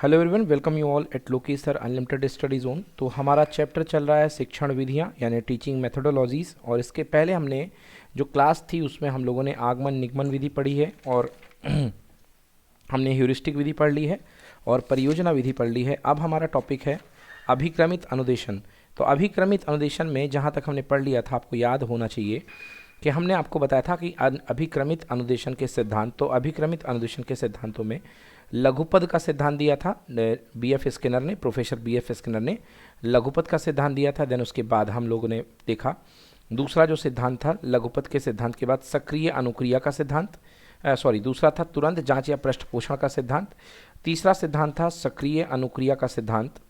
Hello everyone, welcome you all at Lokesh sir unlimited study zone. तो हमारा chapter चल रहा है शिक्षण विधियाँ यानी टीचिंग मेथोडोलॉजीज़। और इसके पहले हमने जो क्लास थी उसमें हम लोगों ने आगमन निगमन विधि पढ़ी है और हमने ह्यूरिस्टिक विधि पढ़ ली है और परियोजना विधि पढ़ ली है। अब हमारा टॉपिक है अभिक्रमित अनुदेशन। तो अभिक्रमित अनुदेशन में जहाँ तक हमने पढ़ लिया था, आपको याद होना चाहिए कि हमने आपको बताया था कि अभिक्रमित अनुदेशन के सिद्धांत, तो अभिक्रमित अनुदेशन के सिद्धांतों में लघुपद का सिद्धांत दिया था बीएफ स्किनर ने, प्रोफेसर बीएफ स्किनर ने लघुपद का सिद्धांत दिया था। देन उसके बाद हम लोगों ने देखा दूसरा जो सिद्धांत था लघुपद के सिद्धांत के बाद सक्रिय अनुक्रिया का सिद्धांत, दूसरा था तुरंत जांच या पृष्ठपोषण का सिद्धांत। तीसरा सिद्धांत था सक्रिय अनुक्रिया का सिद्धांत,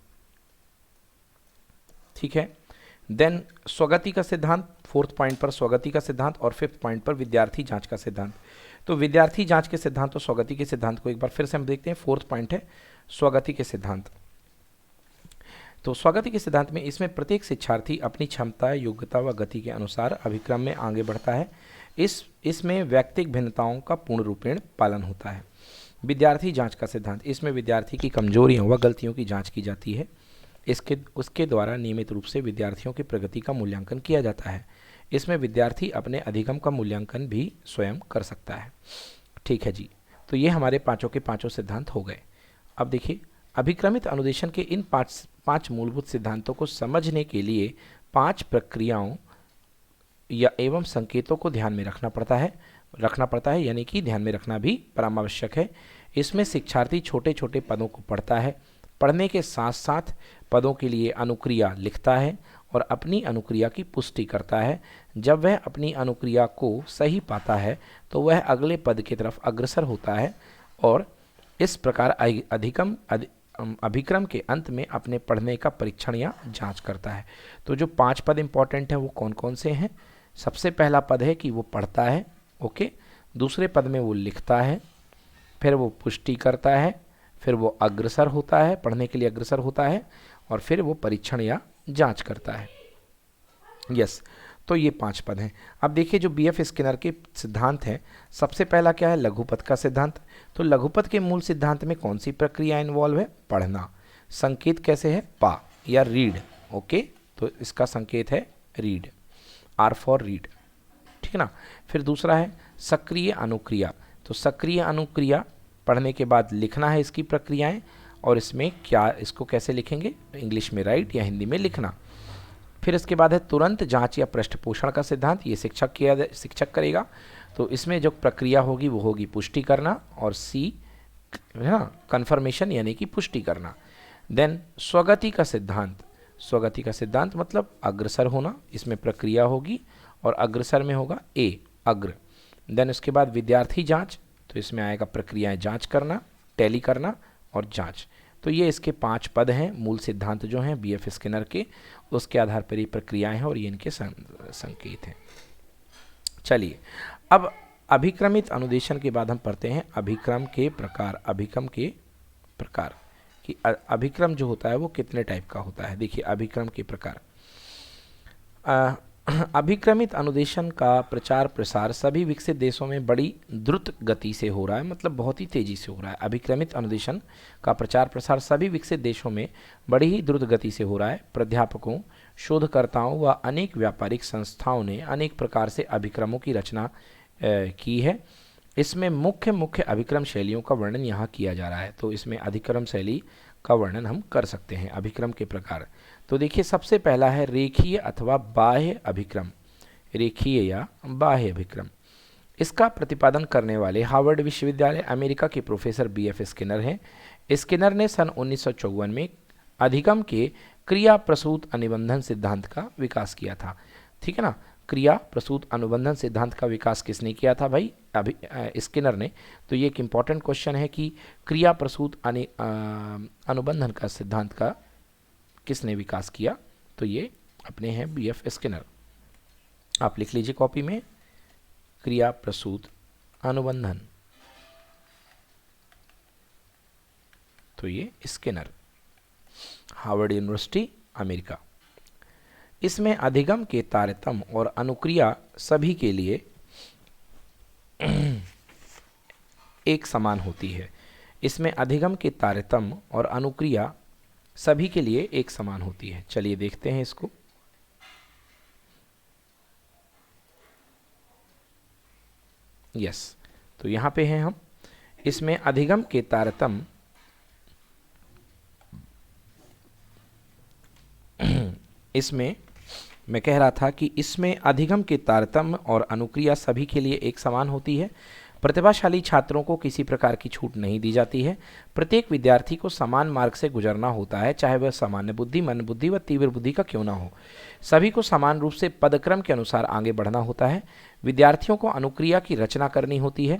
ठीक है। देन स्वगति का सिद्धांत, फोर्थ पॉइंट पर स्वगति का सिद्धांत, और फिफ्थ पॉइंट पर विद्यार्थी जांच का सिद्धांत। तो विद्यार्थी जांच के सिद्धांत और स्वगति के सिद्धांत को एक बार फिर से हम देखते हैं। फोर्थ पॉइंट है स्वगति के सिद्धांत। तो स्वगति के सिद्धांत में इसमें प्रत्येक शिक्षार्थी अपनी क्षमता, योग्यता व गति के अनुसार अभिक्रम में आगे बढ़ता है। इसमें व्यक्तिगत भिन्नताओं का पूर्ण रूपेण पालन होता है। विद्यार्थी जांच का सिद्धांत, इसमें विद्यार्थी की कमजोरियों व गलतियों की जांच की जाती है। उसके द्वारा नियमित रूप से विद्यार्थियों की प्रगति का मूल्यांकन किया जाता है। इसमें विद्यार्थी अपने अधिगम का मूल्यांकन भी स्वयं कर सकता है, ठीक है जी। तो ये हमारे पांचों के पांचों सिद्धांत हो गए। अब देखिए, अभिक्रमित अनुदेशन के इन पांच मूलभूत सिद्धांतों को समझने के लिए 5 प्रक्रियाओं या एवं संकेतों को ध्यान में रखना पड़ता है, यानी कि ध्यान में रखना भी परमावश्यक है। इसमें शिक्षार्थी छोटे छोटे पदों को पढ़ता है, पढ़ने के साथ साथ पदों के लिए अनुक्रिया लिखता है और अपनी अनुक्रिया की पुष्टि करता है। जब वह अपनी अनुक्रिया को सही पाता है तो वह अगले पद की तरफ अग्रसर होता है और इस प्रकार अभिक्रम के अंत में अपने पढ़ने का परीक्षण या जांच करता है। तो जो 5 पद इंपॉर्टेंट हैं वो कौन कौन से हैं? सबसे पहला पद है कि वो पढ़ता है, ओके। दूसरे पद में वो लिखता है, फिर वो पुष्टि करता है, फिर वो अग्रसर होता है, पढ़ने के लिए अग्रसर होता है, और फिर वो परीक्षण या जांच करता है। यस, तो ये 5 पद हैं। अब देखिए, जो बीएफ स्किनर के सिद्धांत हैं, सबसे पहला क्या है? लघुपद का सिद्धांत। तो लघुपद के मूल सिद्धांत में कौन सी प्रक्रिया इन्वॉल्व है? पढ़ना। संकेत कैसे है? पा या रीड, ओके। तो इसका संकेत है रीड, आर फॉर रीड, ठीक है ना। फिर दूसरा है सक्रिय अनुक्रिया। तो सक्रिय अनुक्रिया पढ़ने के बाद लिखना है, इसकी प्रक्रियाएं, और इसमें क्या, इसको कैसे लिखेंगे? इंग्लिश में राइट या हिंदी में लिखना। फिर इसके बाद है तुरंत जांच या पृष्ठपोषण का सिद्धांत, ये शिक्षक करेगा। तो इसमें जो प्रक्रिया होगी वो होगी पुष्टि करना, और सी है ना, कन्फर्मेशन यानी कि पुष्टि करना। देन स्वगति का सिद्धांत, स्वगति का सिद्धांत मतलब अग्रसर होना, इसमें प्रक्रिया होगी और अग्रसर में होगा ए, अग्र। देन उसके बाद विद्यार्थी जांच, तो इसमें आएगा प्रक्रियाएं जांच करना, टैली करना और जांच। तो ये इसके 5 पद हैं, मूल सिद्धांत जो हैं बीएफ स्किनर के, उसके आधार पर ये प्रक्रियाएं हैं और ये इनके संकेत हैं। चलिए, अब अभिक्रमित अनुदेशन के बाद हम पढ़ते हैं अभिक्रम के प्रकार। अभिक्रम के प्रकार कि अभिक्रम जो होता है वो कितने टाइप का होता है। देखिए, अभिक्रम के प्रकार। अभिक्रमित अनुदेशन का प्रचार प्रसार सभी विकसित देशों में बड़ी द्रुत गति से हो रहा है, मतलब बहुत ही तेजी से हो रहा है। अभिक्रमित अनुदेशन का प्रचार प्रसार सभी विकसित देशों में बड़ी ही द्रुत गति से हो रहा है। प्राध्यापकों, शोधकर्ताओं व अनेक व्यापारिक संस्थाओं ने अनेक प्रकार से अभिक्रमों की रचना की है। इसमें मुख्य अभिक्रम शैलियों का वर्णन यहाँ किया जा रहा है। तो इसमें अभिक्रम शैली का वर्णन हम कर सकते हैं। अभिक्रम के प्रकार, तो देखिए, सबसे पहला है रेखीय अथवा बाह्य अभिक्रम। रेखीय या बाह्य अभिक्रम, इसका प्रतिपादन करने वाले हार्वर्ड विश्वविद्यालय अमेरिका के प्रोफेसर बीएफ स्किनर हैं। स्किनर ने सन 1954 में अधिगम के क्रिया प्रसूत अनुबंधन सिद्धांत का विकास किया था, ठीक है ना। क्रिया प्रसूत अनुबंधन सिद्धांत का विकास किसने किया था भाई? स्किनर ने। तो ये एक इम्पॉर्टेंट क्वेश्चन है कि क्रिया प्रसूत अनुबंधन का सिद्धांत का किसने विकास किया? तो ये अपने हैं बीएफ स्किनर। आप लिख लीजिए कॉपी में, क्रिया प्रसूत अनुबंधन, तो ये स्किनर, हार्वर्ड यूनिवर्सिटी, अमेरिका। इसमें अधिगम के तारतम्य और अनुक्रिया सभी के लिए एक समान होती है। इसमें अधिगम के तारतम्य और अनुक्रिया सभी के लिए एक समान होती है। चलिए देखते हैं इसको। यस, तो यहां पे हैं हम। इसमें अधिगम के तारतम्य इसमें मैं कह रहा था कि इसमें अधिगम के तारतम्य और अनुक्रिया सभी के लिए एक समान होती है। प्रतिभाशाली छात्रों को किसी प्रकार की छूट नहीं दी जाती है। प्रत्येक विद्यार्थी को समान मार्ग से गुजरना होता है, चाहे वह सामान्य बुद्धि, मंद बुद्धि व तीव्र बुद्धि का क्यों ना हो। सभी को समान रूप से पदक्रम के अनुसार आगे बढ़ना होता है। विद्यार्थियों को अनुक्रिया की रचना करनी होती है।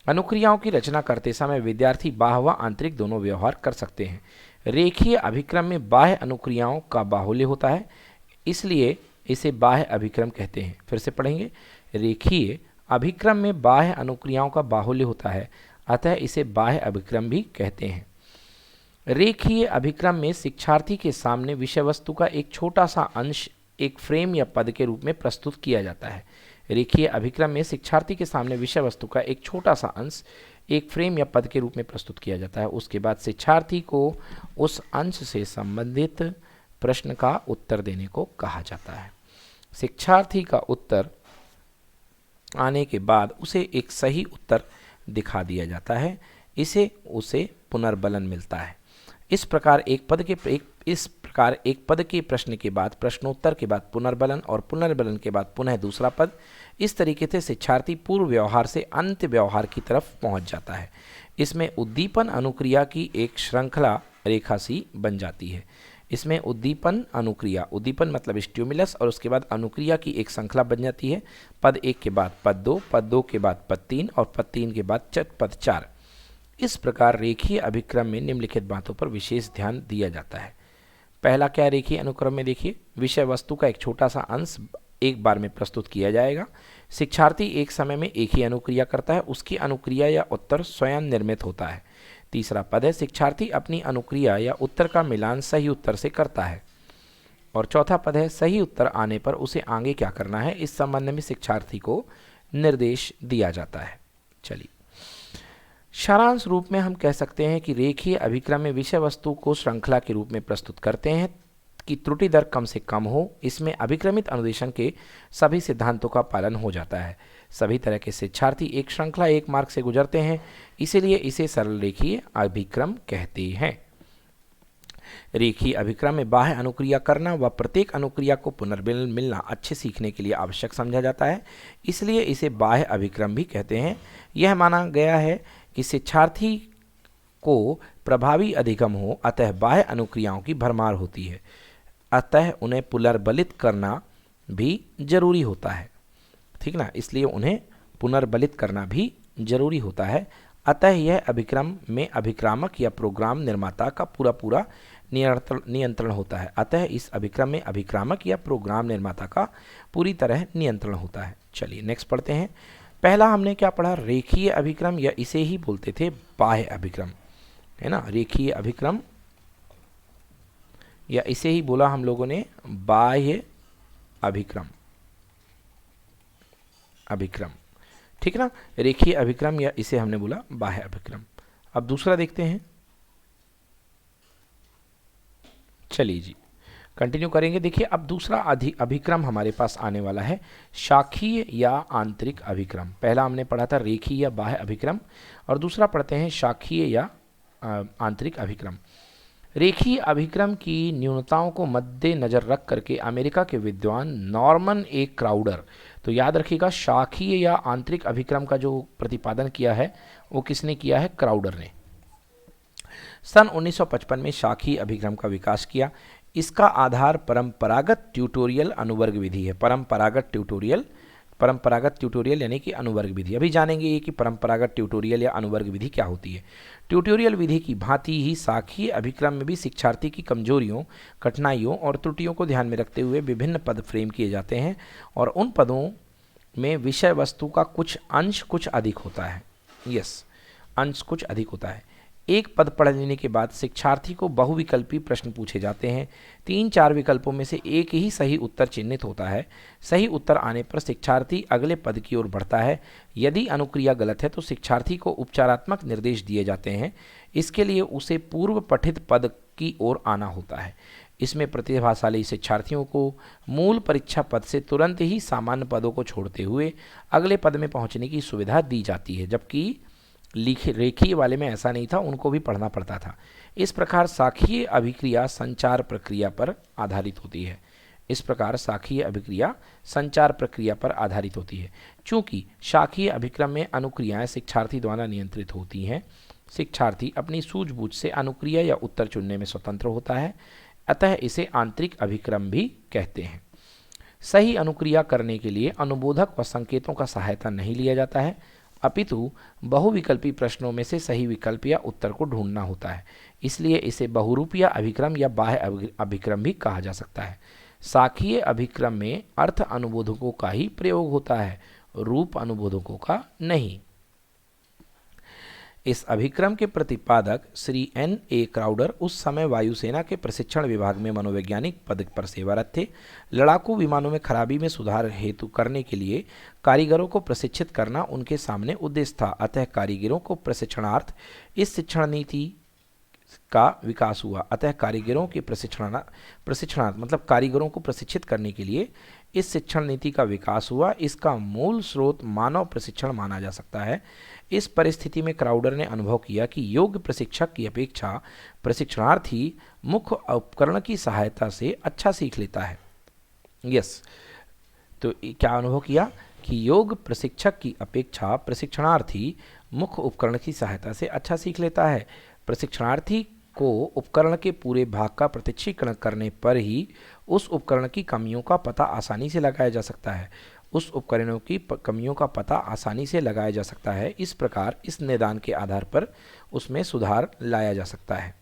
अनुक्रियाओं की रचना करते समय विद्यार्थी बाह्य व आंतरिक दोनों व्यवहार कर सकते हैं। रेखीय अभिक्रम में बाह्य अनुक्रियाओं का बाहुल्य होता है, इसलिए इसे बाह्य अभिक्रम कहते हैं। फिर से पढ़ेंगे। रेखीय अभिक्रम में बाह्य अनुक्रियाओं का बाहुल्य होता है, अतः इसे बाह्य अभिक्रम भी कहते हैं। रेखीय अभिक्रम में शिक्षार्थी के सामने विषय वस्तु का एक छोटा सा अंश एक फ्रेम या पद के रूप में प्रस्तुत किया जाता है। रेखीय अभिक्रम में शिक्षार्थी के सामने विषय वस्तु का एक छोटा सा अंश एक फ्रेम या पद के रूप में प्रस्तुत किया जाता है। उसके बाद शिक्षार्थी को उस अंश से संबंधित प्रश्न का उत्तर देने को कहा जाता है। शिक्षार्थी का उत्तर आने के बाद उसे एक सही उत्तर दिखा दिया जाता है, उसे पुनर्बलन मिलता है। इस प्रकार एक पद के प्रश्न के बाद प्रश्नोत्तर के बाद पुनर्बलन और पुनर्बलन के बाद पुनः दूसरा पद, इस तरीके से शिक्षार्थी पूर्व व्यवहार से अंत व्यवहार की तरफ पहुंच जाता है। इसमें उद्दीपन अनुक्रिया की एक श्रृंखला रेखा सी बन जाती है। इसमें उद्दीपन अनुक्रिया, उद्दीपन मतलब स्टिमुलस, और उसके बाद अनुक्रिया की एक श्रृंखला बन जाती है। पद 1 के बाद पद 2, पद 2 के बाद पद 3 और पद 3 के बाद पद 4। इस प्रकार रेखीय अभिक्रम में निम्नलिखित बातों पर विशेष ध्यान दिया जाता है। पहला क्या रेखीय अनुक्रम में, देखिए, विषय वस्तु का एक छोटा सा अंश एक बार में प्रस्तुत किया जाएगा। शिक्षार्थी एक समय में एक ही अनुक्रिया करता है, उसकी अनुक्रिया या उत्तर स्वयं निर्मित होता है। तीसरा पद है, शिक्षार्थी अपनी अनुक्रिया या उत्तर का मिलान सही उत्तर से करता है। और चौथा पद है, सही उत्तर आने पर उसे आगे क्या करना है, इस संबंध में शिक्षार्थी को निर्देश दिया जाता है। चलिए, सारांश रूप में हम कह सकते हैं कि रेखीय अभिक्रम में विषय वस्तु को श्रृंखला के रूप में प्रस्तुत करते हैं कि त्रुटि दर कम से कम हो। इसमें अभिक्रमित अनुदेशन के सभी सिद्धांतों का पालन हो जाता है। सभी तरह के शिक्षार्थी एक श्रृंखला एक मार्ग से गुजरते हैं, इसीलिए इसे सरल रेखीय अभिक्रम कहते हैं। रेखीय अभिक्रम में बाह्य अनुक्रिया करना व प्रत्येक अनुक्रिया को पुनर्बलन मिलना अच्छे सीखने के लिए आवश्यक समझा जाता है, इसलिए इसे बाह्य अभिक्रम भी कहते हैं। यह माना गया है कि शिक्षार्थी को प्रभावी अधिगम हो, अतः बाह्य अनुक्रियाओं की भरमार होती है, अतः उन्हें पुनर्बलित करना भी जरूरी होता है। ठीक ना, इसलिए उन्हें पुनर्बलित करना भी जरूरी होता है। अतः यह अभिक्रम में अभिक्रामक या प्रोग्राम निर्माता का पूरा नियंत्रण होता है। अतः इस अभिक्रम में अभिक्रामक या प्रोग्राम निर्माता का पूरी तरह नियंत्रण होता है। चलिए नेक्स्ट पढ़ते हैं। पहला हमने क्या पढ़ा, रेखीय अभिक्रम, या इसे ही बोलते थे बाह्य अभिक्रम, है ना। रेखीय अभिक्रम या इसे ही बोला हम लोगों ने बाह्य अभिक्रम, ठीक ना। रेखीय अभिक्रम या इसे हमने बोला बाह्य अभिक्रम। अब दूसरा देखते हैं। चलिए जी, कंटिन्यू करेंगे। देखिए, अब दूसरा अभिक्रम हमारे पास आने वाला है, शाखीय या आंतरिक अभिक्रम। पहला हमने पढ़ा था रेखीय या बाह्य अभिक्रम, और दूसरा पढ़ते हैं शाखीय या आंतरिक अभिक्रम। रेखीय अभिक्रम की न्यूनताओं को मद्देनजर रख करके अमेरिका के विद्वान नॉर्मन ए क्राउडर, तो याद रखिएगा शाखीय या आंतरिक अभिक्रम का जो प्रतिपादन किया है वो किसने किया है, क्राउडर ने। सन 1955 में शाखीय अभिक्रम का विकास किया। इसका आधार परंपरागत ट्यूटोरियल अनुवर्ग विधि है। परंपरागत ट्यूटोरियल यानी कि अनुवर्ग विधि। अभी जानेंगे ये कि परंपरागत ट्यूटोरियल या अनुवर्ग विधि क्या होती है। ट्यूटोरियल विधि की भांति ही शाखीय अभिक्रम में भी शिक्षार्थी की कमजोरियों, कठिनाइयों और त्रुटियों को ध्यान में रखते हुए विभिन्न पद फ्रेम किए जाते हैं, और उन पदों में विषय वस्तु का कुछ अंश कुछ अधिक होता है। अंश कुछ अधिक होता है। एक पद पढ़ लेने के बाद शिक्षार्थी को बहुविकल्पी प्रश्न पूछे जाते हैं। 3-4 विकल्पों में से एक ही सही उत्तर चिन्हित होता है। सही उत्तर आने पर शिक्षार्थी अगले पद की ओर बढ़ता है। यदि अनुक्रिया गलत है तो शिक्षार्थी को उपचारात्मक निर्देश दिए जाते हैं। इसके लिए उसे पूर्व पठित पद की ओर आना होता है। इसमें प्रतिभाशाली शिक्षार्थियों को मूल परीक्षा पद से तुरंत ही सामान्य पदों को छोड़ते हुए अगले पद में पहुंचने की सुविधा दी जाती है, जबकि रेखीय वाले में ऐसा नहीं था, उनको भी पढ़ना पड़ता था। इस प्रकार शाखीय अभिक्रिया संचार प्रक्रिया पर आधारित होती है। इस प्रकार शाखीय अभिक्रिया संचार प्रक्रिया पर आधारित होती है। चूंकि शाखीय अभिक्रम में अनुक्रियाएं शिक्षार्थी द्वारा नियंत्रित होती हैं, शिक्षार्थी अपनी सूझबूझ से अनुक्रिया या उत्तर चुनने में स्वतंत्र होता है, अतः इसे आंतरिक अभिक्रम भी कहते हैं। सही अनुक्रिया करने के लिए अनुबोधक व संकेतों का सहायता नहीं लिया जाता है, अपितु बहुविकल्पी प्रश्नों में से सही विकल्प या उत्तर को ढूंढना होता है। इसलिए इसे बहुरूपीय अभिक्रम या बाह्य अभिक्रम भी कहा जा सकता है। शाखीय अभिक्रम में अर्थ अनुबोधकों का ही प्रयोग होता है, रूप अनुबोधकों का नहीं। इस अभिक्रम के प्रतिपादक श्री N.A. क्राउडर उस समय वायुसेना के प्रशिक्षण विभाग में मनोवैज्ञानिक पद पर सेवारत थे। लड़ाकू विमानों में खराबी में सुधार हेतु करने के लिए कारीगरों को प्रशिक्षित करना उनके सामने उद्देश्य था। अतः कारीगरों को प्रशिक्षणार्थ इस शिक्षण नीति का विकास हुआ। अतः कारीगरों के प्रशिक्षणार्थ मतलब कारीगरों को प्रशिक्षित करने के लिए इस शिक्षण नीति का विकास हुआ। इसका मूल स्रोत मानव प्रशिक्षण माना जा सकता है। इस परिस्थिति में क्राउडर ने अनुभव किया कि योग्य प्रशिक्षक की अपेक्षा प्रशिक्षणार्थी मुख्य उपकरण की सहायता से अच्छा सीख लेता है। तो क्या अनुभव किया कि योग्य प्रशिक्षक की अपेक्षा प्रशिक्षणार्थी मुख्य उपकरण की सहायता से अच्छा सीख लेता है। प्रशिक्षणार्थी को उपकरण के पूरे भाग का प्रशिक्षण करने पर ही उस उपकरण की कमियों का पता आसानी से लगाया जा सकता है। इस प्रकार इस निदान के आधार पर उसमें सुधार लाया जा सकता है।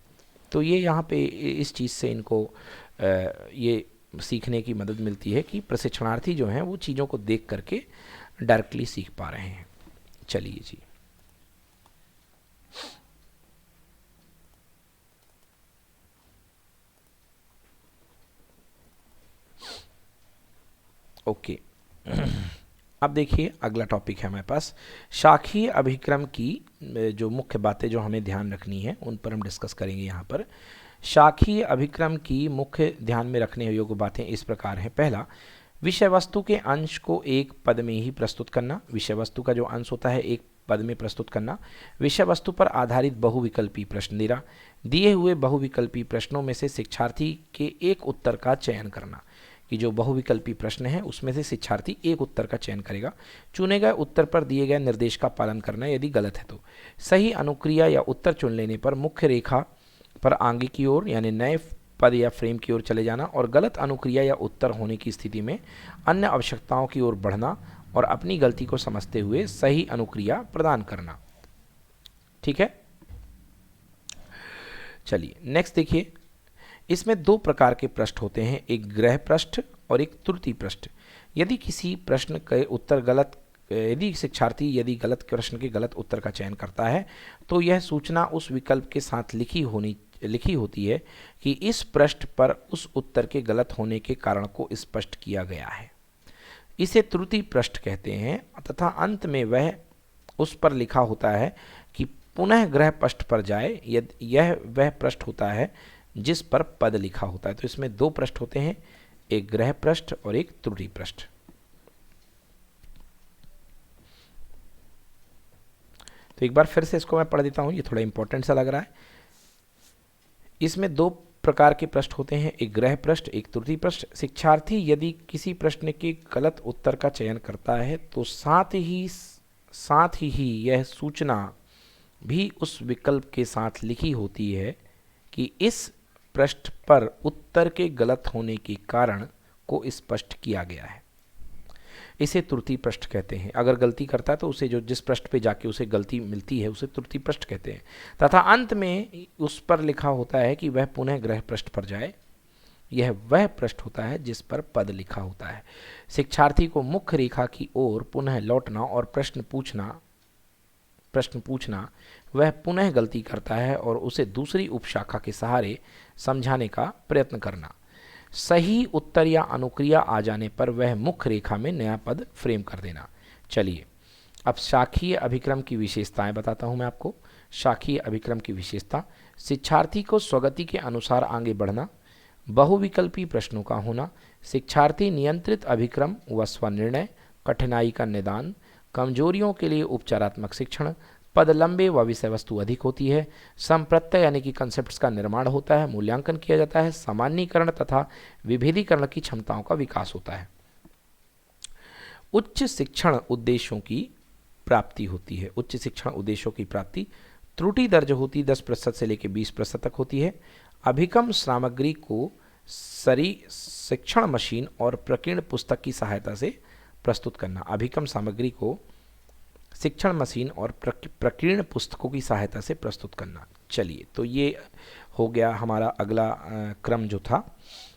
तो ये यहाँ पे इस चीज़ से इनको ये सीखने की मदद मिलती है कि प्रशिक्षणार्थी जो हैं वो चीज़ों को देख करके डायरेक्टली सीख पा रहे हैं। चलिए जी, ओके। अब देखिए अगला टॉपिक है हमारे पास शाखीय अभिक्रम की जो मुख्य बातें जो हमें ध्यान रखनी है उन पर हम डिस्कस करेंगे। यहाँ पर शाखीय अभिक्रम की मुख्य ध्यान में रखने योग्य बातें इस प्रकार हैं। पहला, विषय वस्तु के अंश को एक पद में ही प्रस्तुत करना। विषय वस्तु का जो अंश होता है एक पद में प्रस्तुत करना। विषय वस्तु पर आधारित बहुविकल्पी प्रश्न देना। दिए हुए बहुविकल्पी प्रश्नों में से शिक्षार्थी के एक उत्तर का चयन करना, कि जो बहुविकल्पी प्रश्न है उसमें से शिक्षार्थी एक उत्तर का चयन करेगा। चुने गए उत्तर पर दिए गए निर्देश का पालन करना, यदि गलत है तो। सही अनुक्रिया या उत्तर चुन लेने पर मुख्य रेखा पर आगे की ओर यानी नए पद या फ्रेम की ओर चले जाना और गलत अनुक्रिया या उत्तर होने की स्थिति में अन्य आवश्यकताओं की ओर बढ़ना और अपनी गलती को समझते हुए सही अनुक्रिया प्रदान करना। ठीक है, चलिए नेक्स्ट देखिए। इसमें दो प्रकार के पृष्ठ होते हैं, एक गृह पृष्ठ और एक त्रुटि पृष्ठ। यदि किसी प्रश्न के उत्तर गलत यदि शिक्षार्थी गलत प्रश्न के गलत उत्तर का चयन करता है तो यह सूचना उस विकल्प के साथ लिखी होती है कि इस पृष्ठ पर उस उत्तर के गलत होने के कारण को स्पष्ट किया गया है। इसे त्रुटि पृष्ठ कहते हैं तथा अंत में वह उस पर लिखा होता है कि पुनः गृह पृष्ठ पर जाए। यह वह पृष्ठ होता है जिस पर पद लिखा होता है। तो इसमें दो पृष्ठ होते हैं, एक गृह पृष्ठ और एक त्रुटि पृष्ठ। तो एक बार फिर से इसको मैं पढ़ देता हूं, ये थोड़ा इंपॉर्टेंट सा लग रहा है। इसमें दो प्रकार के पृष्ठ होते हैं, एक गृह पृष्ठ एक त्रुटि पृष्ठ। शिक्षार्थी यदि किसी प्रश्न के गलत उत्तर का चयन करता है तो साथ ही यह सूचना भी उस विकल्प के साथ लिखी होती है कि इस पृष्ठ पर उत्तर के गलत होने के कारण को स्पष्ट किया गया है। इसे त्रुटि पृष्ठ कहते हैं। अगर गलती करता है तो उसे जिस पृष्ठ पे जाके उसे गलती मिलती है उसे त्रुटि पृष्ठ कहते हैं, तथा अंत में उस पर लिखा होता है कि वह पुनः गृह पृष्ठ पर जाए। यह वह पृष्ठ होता है जिस पर पद लिखा होता है। शिक्षार्थी को मुख्य रेखा की ओर पुनः लौटना और प्रश्न पूछना वह पुनः गलती करता है और उसे दूसरी उपशाखा के सहारे समझाने का प्रयत्न करना। सही उत्तर या अनुक्रिया आ जाने पर वह मुख्य रेखा में नया पद फ्रेम कर देना। चलिए अब शाखीय अभिक्रम की विशेषताएं बताता हूं मैं आपको। शाखीय अभिक्रम की विशेषता: शिक्षार्थी को स्वगति के अनुसार आगे बढ़ना, बहुविकल्पी प्रश्नों का होना, शिक्षार्थी नियंत्रित अभिक्रम व स्वनिर्णय, कठिनाई का निदान, कमजोरियों के लिए उपचारात्मक शिक्षण, पद लंबे व विषय वस्तु अधिक होती है, संप्रत्यय यानी कि कंसेप्ट्स का निर्माण होता है, मूल्यांकन किया जाता है, सामान्यीकरण तथा विभेदीकरण की क्षमताओं का विकास होता है। उच्च शिक्षण उद्देश्यों की प्राप्ति होती है। उच्च शिक्षण उद्देश्यों की प्राप्ति, त्रुटि दर्ज होती 10% से लेकर 20% तक होती है। अभिक्रम सामग्री को शिक्षण मशीन और प्रकीर्ण पुस्तक की सहायता से प्रस्तुत करना। अभिक्रम सामग्री को शिक्षण मशीन और प्रकीर्ण पुस्तकों की सहायता से प्रस्तुत करना। चलिए तो ये हो गया हमारा अगला क्रम जो था,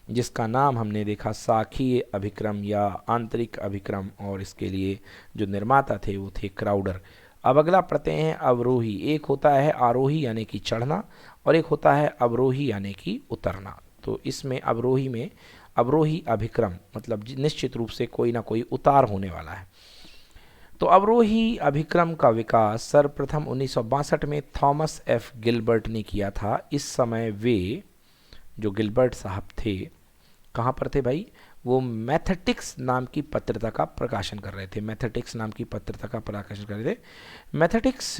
जिसका नाम हमने देखा शाखीय अभिक्रम या आंतरिक अभिक्रम, और इसके लिए जो निर्माता थे वो थे क्राउडर। अब अगला पढ़ते हैं अवरोही। एक होता है आरोही यानी कि चढ़ना, और एक होता है अवरोही यानी कि उतरना। तो इसमें अवरोही में अवरोही अभिक्रम मतलब निश्चित रूप से कोई ना कोई उतार होने वाला है। तो अवरोही अभिक्रम का विकास सर्वप्रथम 1962 में थॉमस एफ गिलबर्ट ने किया था। इस समय वे जो गिलबर्ट साहब थे कहाँ पर थे भाई? वो मैथेटिक्स नाम की पत्रिका का प्रकाशन कर रहे थे। मैथेटिक्स नाम की पत्रिका का प्रकाशन कर रहे थे। मैथेटिक्स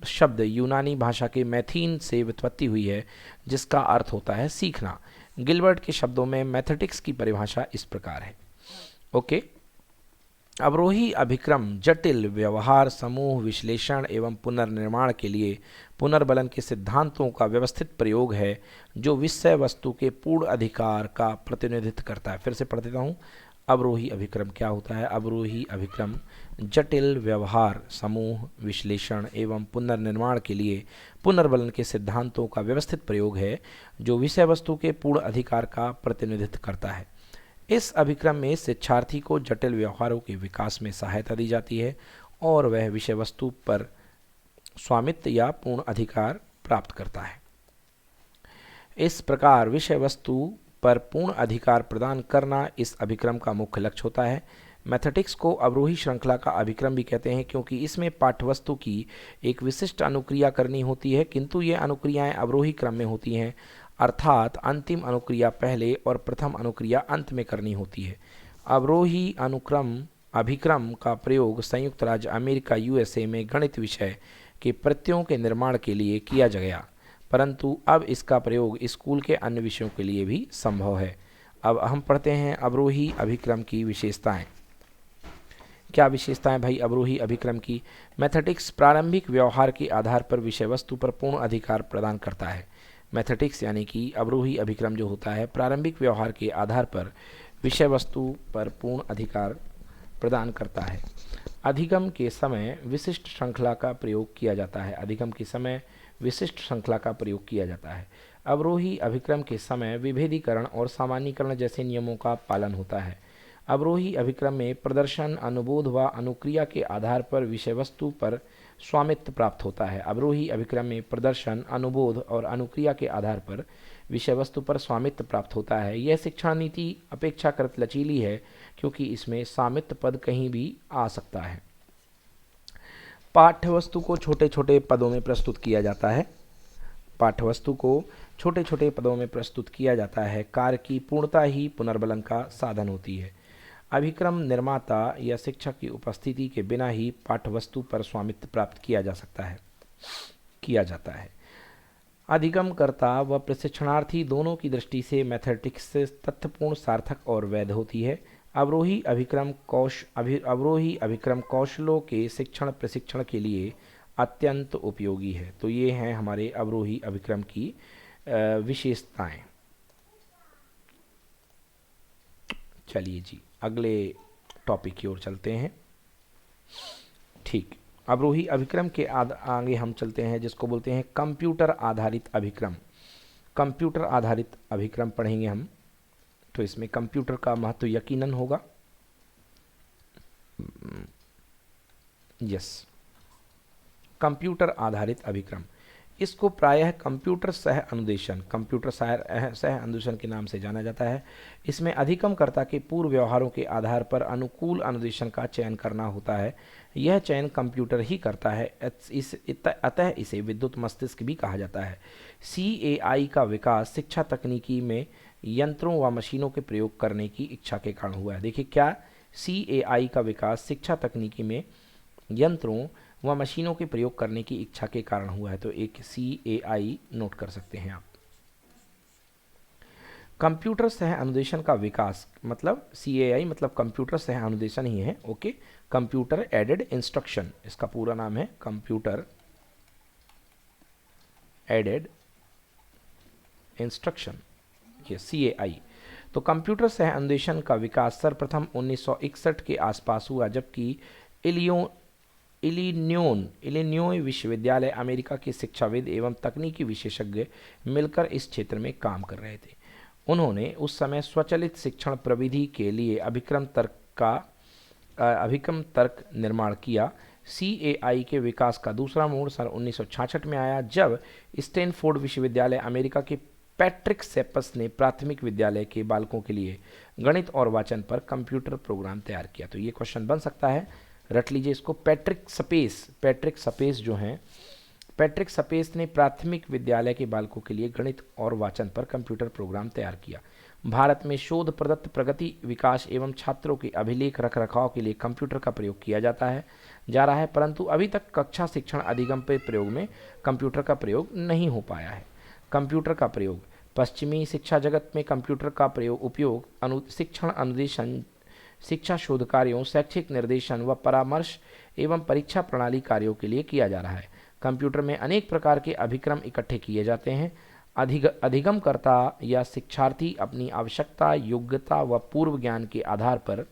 शब्द यूनानी भाषा के मैथीन से व्युत्पत्ति हुई है, जिसका अर्थ होता है सीखना। गिलबर्ट के शब्दों में मैथेटिक्स की परिभाषा इस प्रकार है। ओके, अवरोही अभिक्रम जटिल व्यवहार समूह विश्लेषण एवं पुनर्निर्माण के लिए पुनर्बलन के सिद्धांतों का व्यवस्थित प्रयोग है, जो विषय वस्तु के पूर्ण अधिकार का प्रतिनिधित्व करता है। फिर से पढ़ देता हूँ। अवरोही अभिक्रम क्या होता है? अवरोही अभिक्रम जटिल व्यवहार समूह विश्लेषण एवं पुनर्निर्माण के लिए पुनर्बलन के सिद्धांतों का व्यवस्थित प्रयोग है, जो विषय वस्तु के पूर्ण अधिकार का प्रतिनिधित्व करता है। इस अभिक्रम में शिक्षार्थी को जटिल व्यवहारों के विकास में सहायता दी जाती है और वह विषय वस्तु पर स्वामित्व या पूर्ण अधिकार प्राप्त करता है। इस प्रकार विषय वस्तु पर पूर्ण अधिकार प्रदान करना इस अभिक्रम का मुख्य लक्ष्य होता है। मैथेटिक्स को अवरोही श्रृंखला का अभिक्रम भी कहते हैं, क्योंकि इसमें पाठ्यवस्तु की एक विशिष्ट अनुक्रिया करनी होती है, किंतु ये अनुक्रियाएं अवरोही क्रम में होती हैं, अर्थात अंतिम अनुक्रिया पहले और प्रथम अनुक्रिया अंत में करनी होती है। अवरोही अनुक्रम अभिक्रम का प्रयोग संयुक्त राज्य अमेरिका यूएसए में गणित विषय के प्रत्ययों के निर्माण के लिए किया गया, परंतु अब इसका प्रयोग स्कूल के अन्य विषयों के लिए भी संभव है। अब हम पढ़ते हैं अवरोही अभिक्रम की विशेषताएं। क्या विशेषताएं भाई अवरोही अभिक्रम की? मैथेटिक्स प्रारंभिक व्यवहार के आधार पर विषय वस्तु पर पूर्ण अधिकार प्रदान करता है। मैथेटिक्स यानी कि अवरोही अभिक्रम जो होता है प्रारंभिक व्यवहार के आधार पर विषय वस्तु पर पूर्ण अधिकार प्रदान करता है। अधिगम के समय विशिष्ट श्रृंखला का प्रयोग किया जाता है। अधिगम के समय विशिष्ट श्रृंखला का प्रयोग किया जाता है। अवरोही अभिक्रम के समय विभेदीकरण और सामान्यीकरण जैसे नियमों का पालन होता है। अवरोही अभिक्रम में प्रदर्शन अनुबोध व अनुक्रिया के आधार पर विषय वस्तु पर स्वामित्व प्राप्त होता है। अवरोही अभिक्रम में प्रदर्शन अनुबोध और अनुक्रिया के आधार पर विषय वस्तु पर स्वामित्व प्राप्त होता है। यह शिक्षा नीति अपेक्षाकृत लचीली है, क्योंकि इसमें स्वामित्व पद कहीं भी आ सकता है। पाठ्यवस्तु को छोटे छोटे पदों में प्रस्तुत किया जाता है। पाठ्यवस्तु को छोटे छोटे पदों में प्रस्तुत किया जाता है। कार्य की पूर्णता ही पुनर्बलन का साधन होती है। अभिक्रम निर्माता या शिक्षक की उपस्थिति के बिना ही पाठ्यवस्तु पर स्वामित्व प्राप्त किया जाता है। अधिगमकर्ता व प्रशिक्षणार्थी दोनों की दृष्टि से मैथेटिक्स तथ्यपूर्ण सार्थक और वैध होती है। अवरोही अभिक्रम कौशलों के शिक्षण प्रशिक्षण के लिए अत्यंत उपयोगी है। तो ये हैं हमारे अवरोही अभिक्रम की विशेषताएं। चलिए जी अगले टॉपिक की ओर चलते हैं। ठीक, अवरोही अभिक्रम के आगे हम चलते हैं, जिसको बोलते हैं कंप्यूटर आधारित अभिक्रम। कंप्यूटर आधारित अभिक्रम पढ़ेंगे हम, तो इसमें कंप्यूटर का महत्व यकीनन होगा। यस, कंप्यूटर आधारित अभिक्रम, इसको प्रायः कंप्यूटर सह अनुदेशन के नाम से जाना जाता है। इसमें अधिगमकर्ता के पूर्व व्यवहारों के आधार पर अनुकूल अनुदेशन का चयन करना होता है। यह चयन कंप्यूटर ही करता है, अतः इसे विद्युत मस्तिष्क भी कहा जाता है। CAI का विकास शिक्षा तकनीकी में यंत्रों व मशीनों के प्रयोग करने की इच्छा के कारण हुआ है। देखिए क्या, CAI का विकास शिक्षा तकनीकी में यंत्रों व मशीनों के प्रयोग करने की इच्छा के कारण हुआ है। तो एक CAI नोट कर सकते हैं आप। कंप्यूटर सह अनुदेशन का विकास, मतलब CAI मतलब कंप्यूटर सह अनुदेशन ही है। ओके, कंप्यूटर एडेड इंस्ट्रक्शन, इसका पूरा नाम है कंप्यूटर एडेड इंस्ट्रक्शन, ये CAI। तो कंप्यूटर सह अनुदेशन का विकास सर्वप्रथम 1961 के आसपास हुआ, जबकि इलिनॉय विश्वविद्यालय अमेरिका के शिक्षाविद एवं तकनीकी विशेषज्ञ मिलकर इस क्षेत्र में काम कर रहे थे। उन्होंने उस समय स्वचालित शिक्षण प्रविधि के लिए अभिक्रम तर्क निर्माण किया। CAI के विकास का दूसरा मोड़ सन 1966 में आया, जब स्टैनफोर्ड विश्वविद्यालय अमेरिका के पैट्रिक सेपस ने प्राथमिक विद्यालय के बालकों के लिए गणित और वाचन पर कंप्यूटर प्रोग्राम तैयार किया। तो ये क्वेश्चन बन सकता है, रट लीजिए इसको। पैट्रिक सपेस जो हैं, पैट्रिक सपेस ने प्राथमिक विद्यालय के बालकों के लिए गणित और वाचन पर कंप्यूटर प्रोग्राम तैयार किया। भारत में शोध प्रदत्त प्रगति, विकास एवं छात्रों के अभिलेख रख रखाव के लिए कंप्यूटर का प्रयोग किया जा रहा है, परंतु अभी तक कक्षा शिक्षण अधिगम पे प्रयोग में कंप्यूटर का प्रयोग नहीं हो पाया है। कंप्यूटर का प्रयोग, पश्चिमी शिक्षा जगत में कंप्यूटर का उपयोग शिक्षण अनुदेशन, शिक्षा शोध कार्यों, शैक्षिक निर्देशन व परामर्श एवं परीक्षा प्रणाली कार्यों के लिए किया जा रहा है। कंप्यूटर में अनेक प्रकार के अभिक्रम इकट्ठे किए जाते हैं। अधिगमकर्ता या शिक्षार्थी अपनी आवश्यकता, योग्यता व पूर्व ज्ञान के आधार पर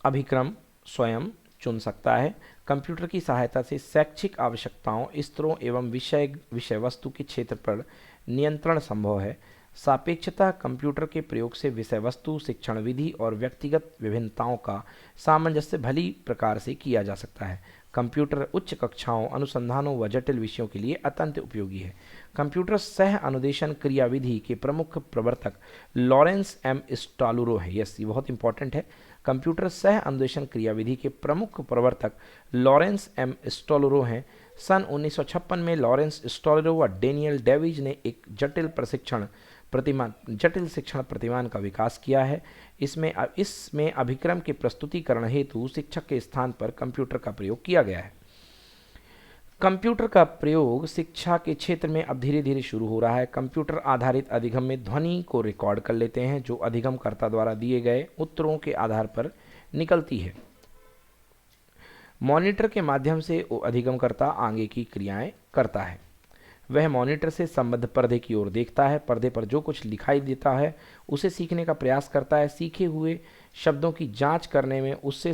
अभिक्रम स्वयं चुन सकता है। कंप्यूटर की सहायता से शैक्षिक आवश्यकताओं, स्तरों एवं विषय वस्तु के क्षेत्र पर नियंत्रण संभव है। सापेक्षता, कंप्यूटर के प्रयोग से विषय वस्तु, शिक्षण विधि और व्यक्तिगत विभिन्नताओं का सामंजस्य भली प्रकार से किया जा सकता है। कंप्यूटर उच्च कक्षाओं, अनुसंधानों व जटिल विषयों के लिए अत्यंत उपयोगी है। कंप्यूटर सह अनुदेशन क्रियाविधि के प्रमुख प्रवर्तक लॉरेंस एम स्टालुरो है। यस, ये बहुत इंपॉर्टेंट है। कंप्यूटर सह अनुदेशन क्रियाविधि के प्रमुख प्रवर्तक लॉरेंस एम स्टालुरो हैं। सन 1956 में लॉरेंस स्टालुरो व डेनियल डेविज ने एक जटिल शिक्षण प्रतिमान का विकास किया है। इसमें अभिक्रम के प्रस्तुतिकरण हेतु शिक्षक के स्थान पर कंप्यूटर का प्रयोग किया गया है। कंप्यूटर का प्रयोग शिक्षा के क्षेत्र में अब धीरे धीरे शुरू हो रहा है। कंप्यूटर आधारित अधिगम में ध्वनि को रिकॉर्ड कर लेते हैं, जो अधिगमकर्ता द्वारा दिए गए उत्तरों के आधार पर निकलती है। मॉनिटर के माध्यम से अधिगमकर्ता आगे की क्रियाएं करता है। वह मॉनिटर से संबद्ध पर्दे की ओर देखता है। पर्दे पर जो कुछ दिखाई देता है उसे सीखने का प्रयास करता है। सीखे हुए शब्दों की जांच करने में उससे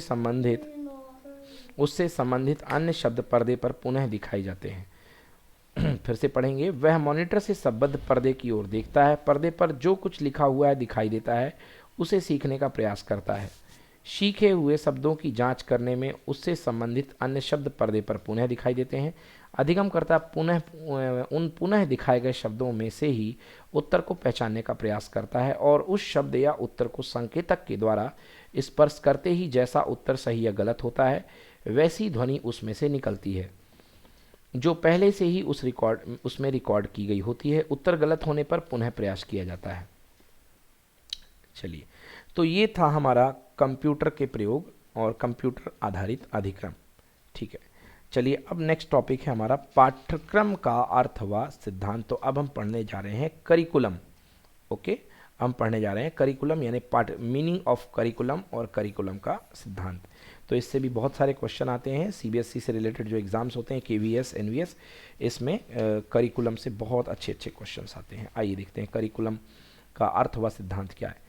संबंधित अन्य शब्द पर्दे पर पुनः दिखाई जाते हैं। फिर से पढ़ेंगे। वह मॉनिटर से संबद्ध पर्दे की ओर देखता है। पर्दे पर जो कुछ लिखा हुआ है दिखाई देता है, उसे सीखने का प्रयास करता है। सीखे हुए शब्दों की जांच करने में उससे संबंधित अन्य शब्द पर्दे पर पुनः दिखाई देते हैं। अधिगमकर्ता पुनः दिखाए गए शब्दों में से ही उत्तर को पहचानने का प्रयास करता है और उस शब्द या उत्तर को संकेतक के द्वारा स्पर्श करते ही जैसा उत्तर सही या गलत होता है, वैसी ध्वनि उसमें से निकलती है, जो पहले से ही उसमें रिकॉर्ड की गई होती है। उत्तर गलत होने पर पुनः प्रयास किया जाता है। चलिए, तो ये था हमारा कंप्यूटर के प्रयोग और कंप्यूटर आधारित अधिक्रम। ठीक है, चलिए अब नेक्स्ट टॉपिक है हमारा पाठ्यक्रम का अर्थ व सिद्धांत। तो अब हम पढ़ने जा रहे हैं करिकुलम। ओके, हम पढ़ने जा रहे हैं करिकुलम यानी मीनिंग ऑफ करिकुलम और करिकुलम का सिद्धांत। तो इससे भी बहुत सारे क्वेश्चन आते हैं। CBSE से रिलेटेड जो एग्जाम्स होते हैं, KVS, NVS, इसमें करिकुलम से बहुत अच्छे क्वेश्चंस आते हैं। आइए देखते हैं करिकुलम का अर्थ व सिद्धांत क्या है।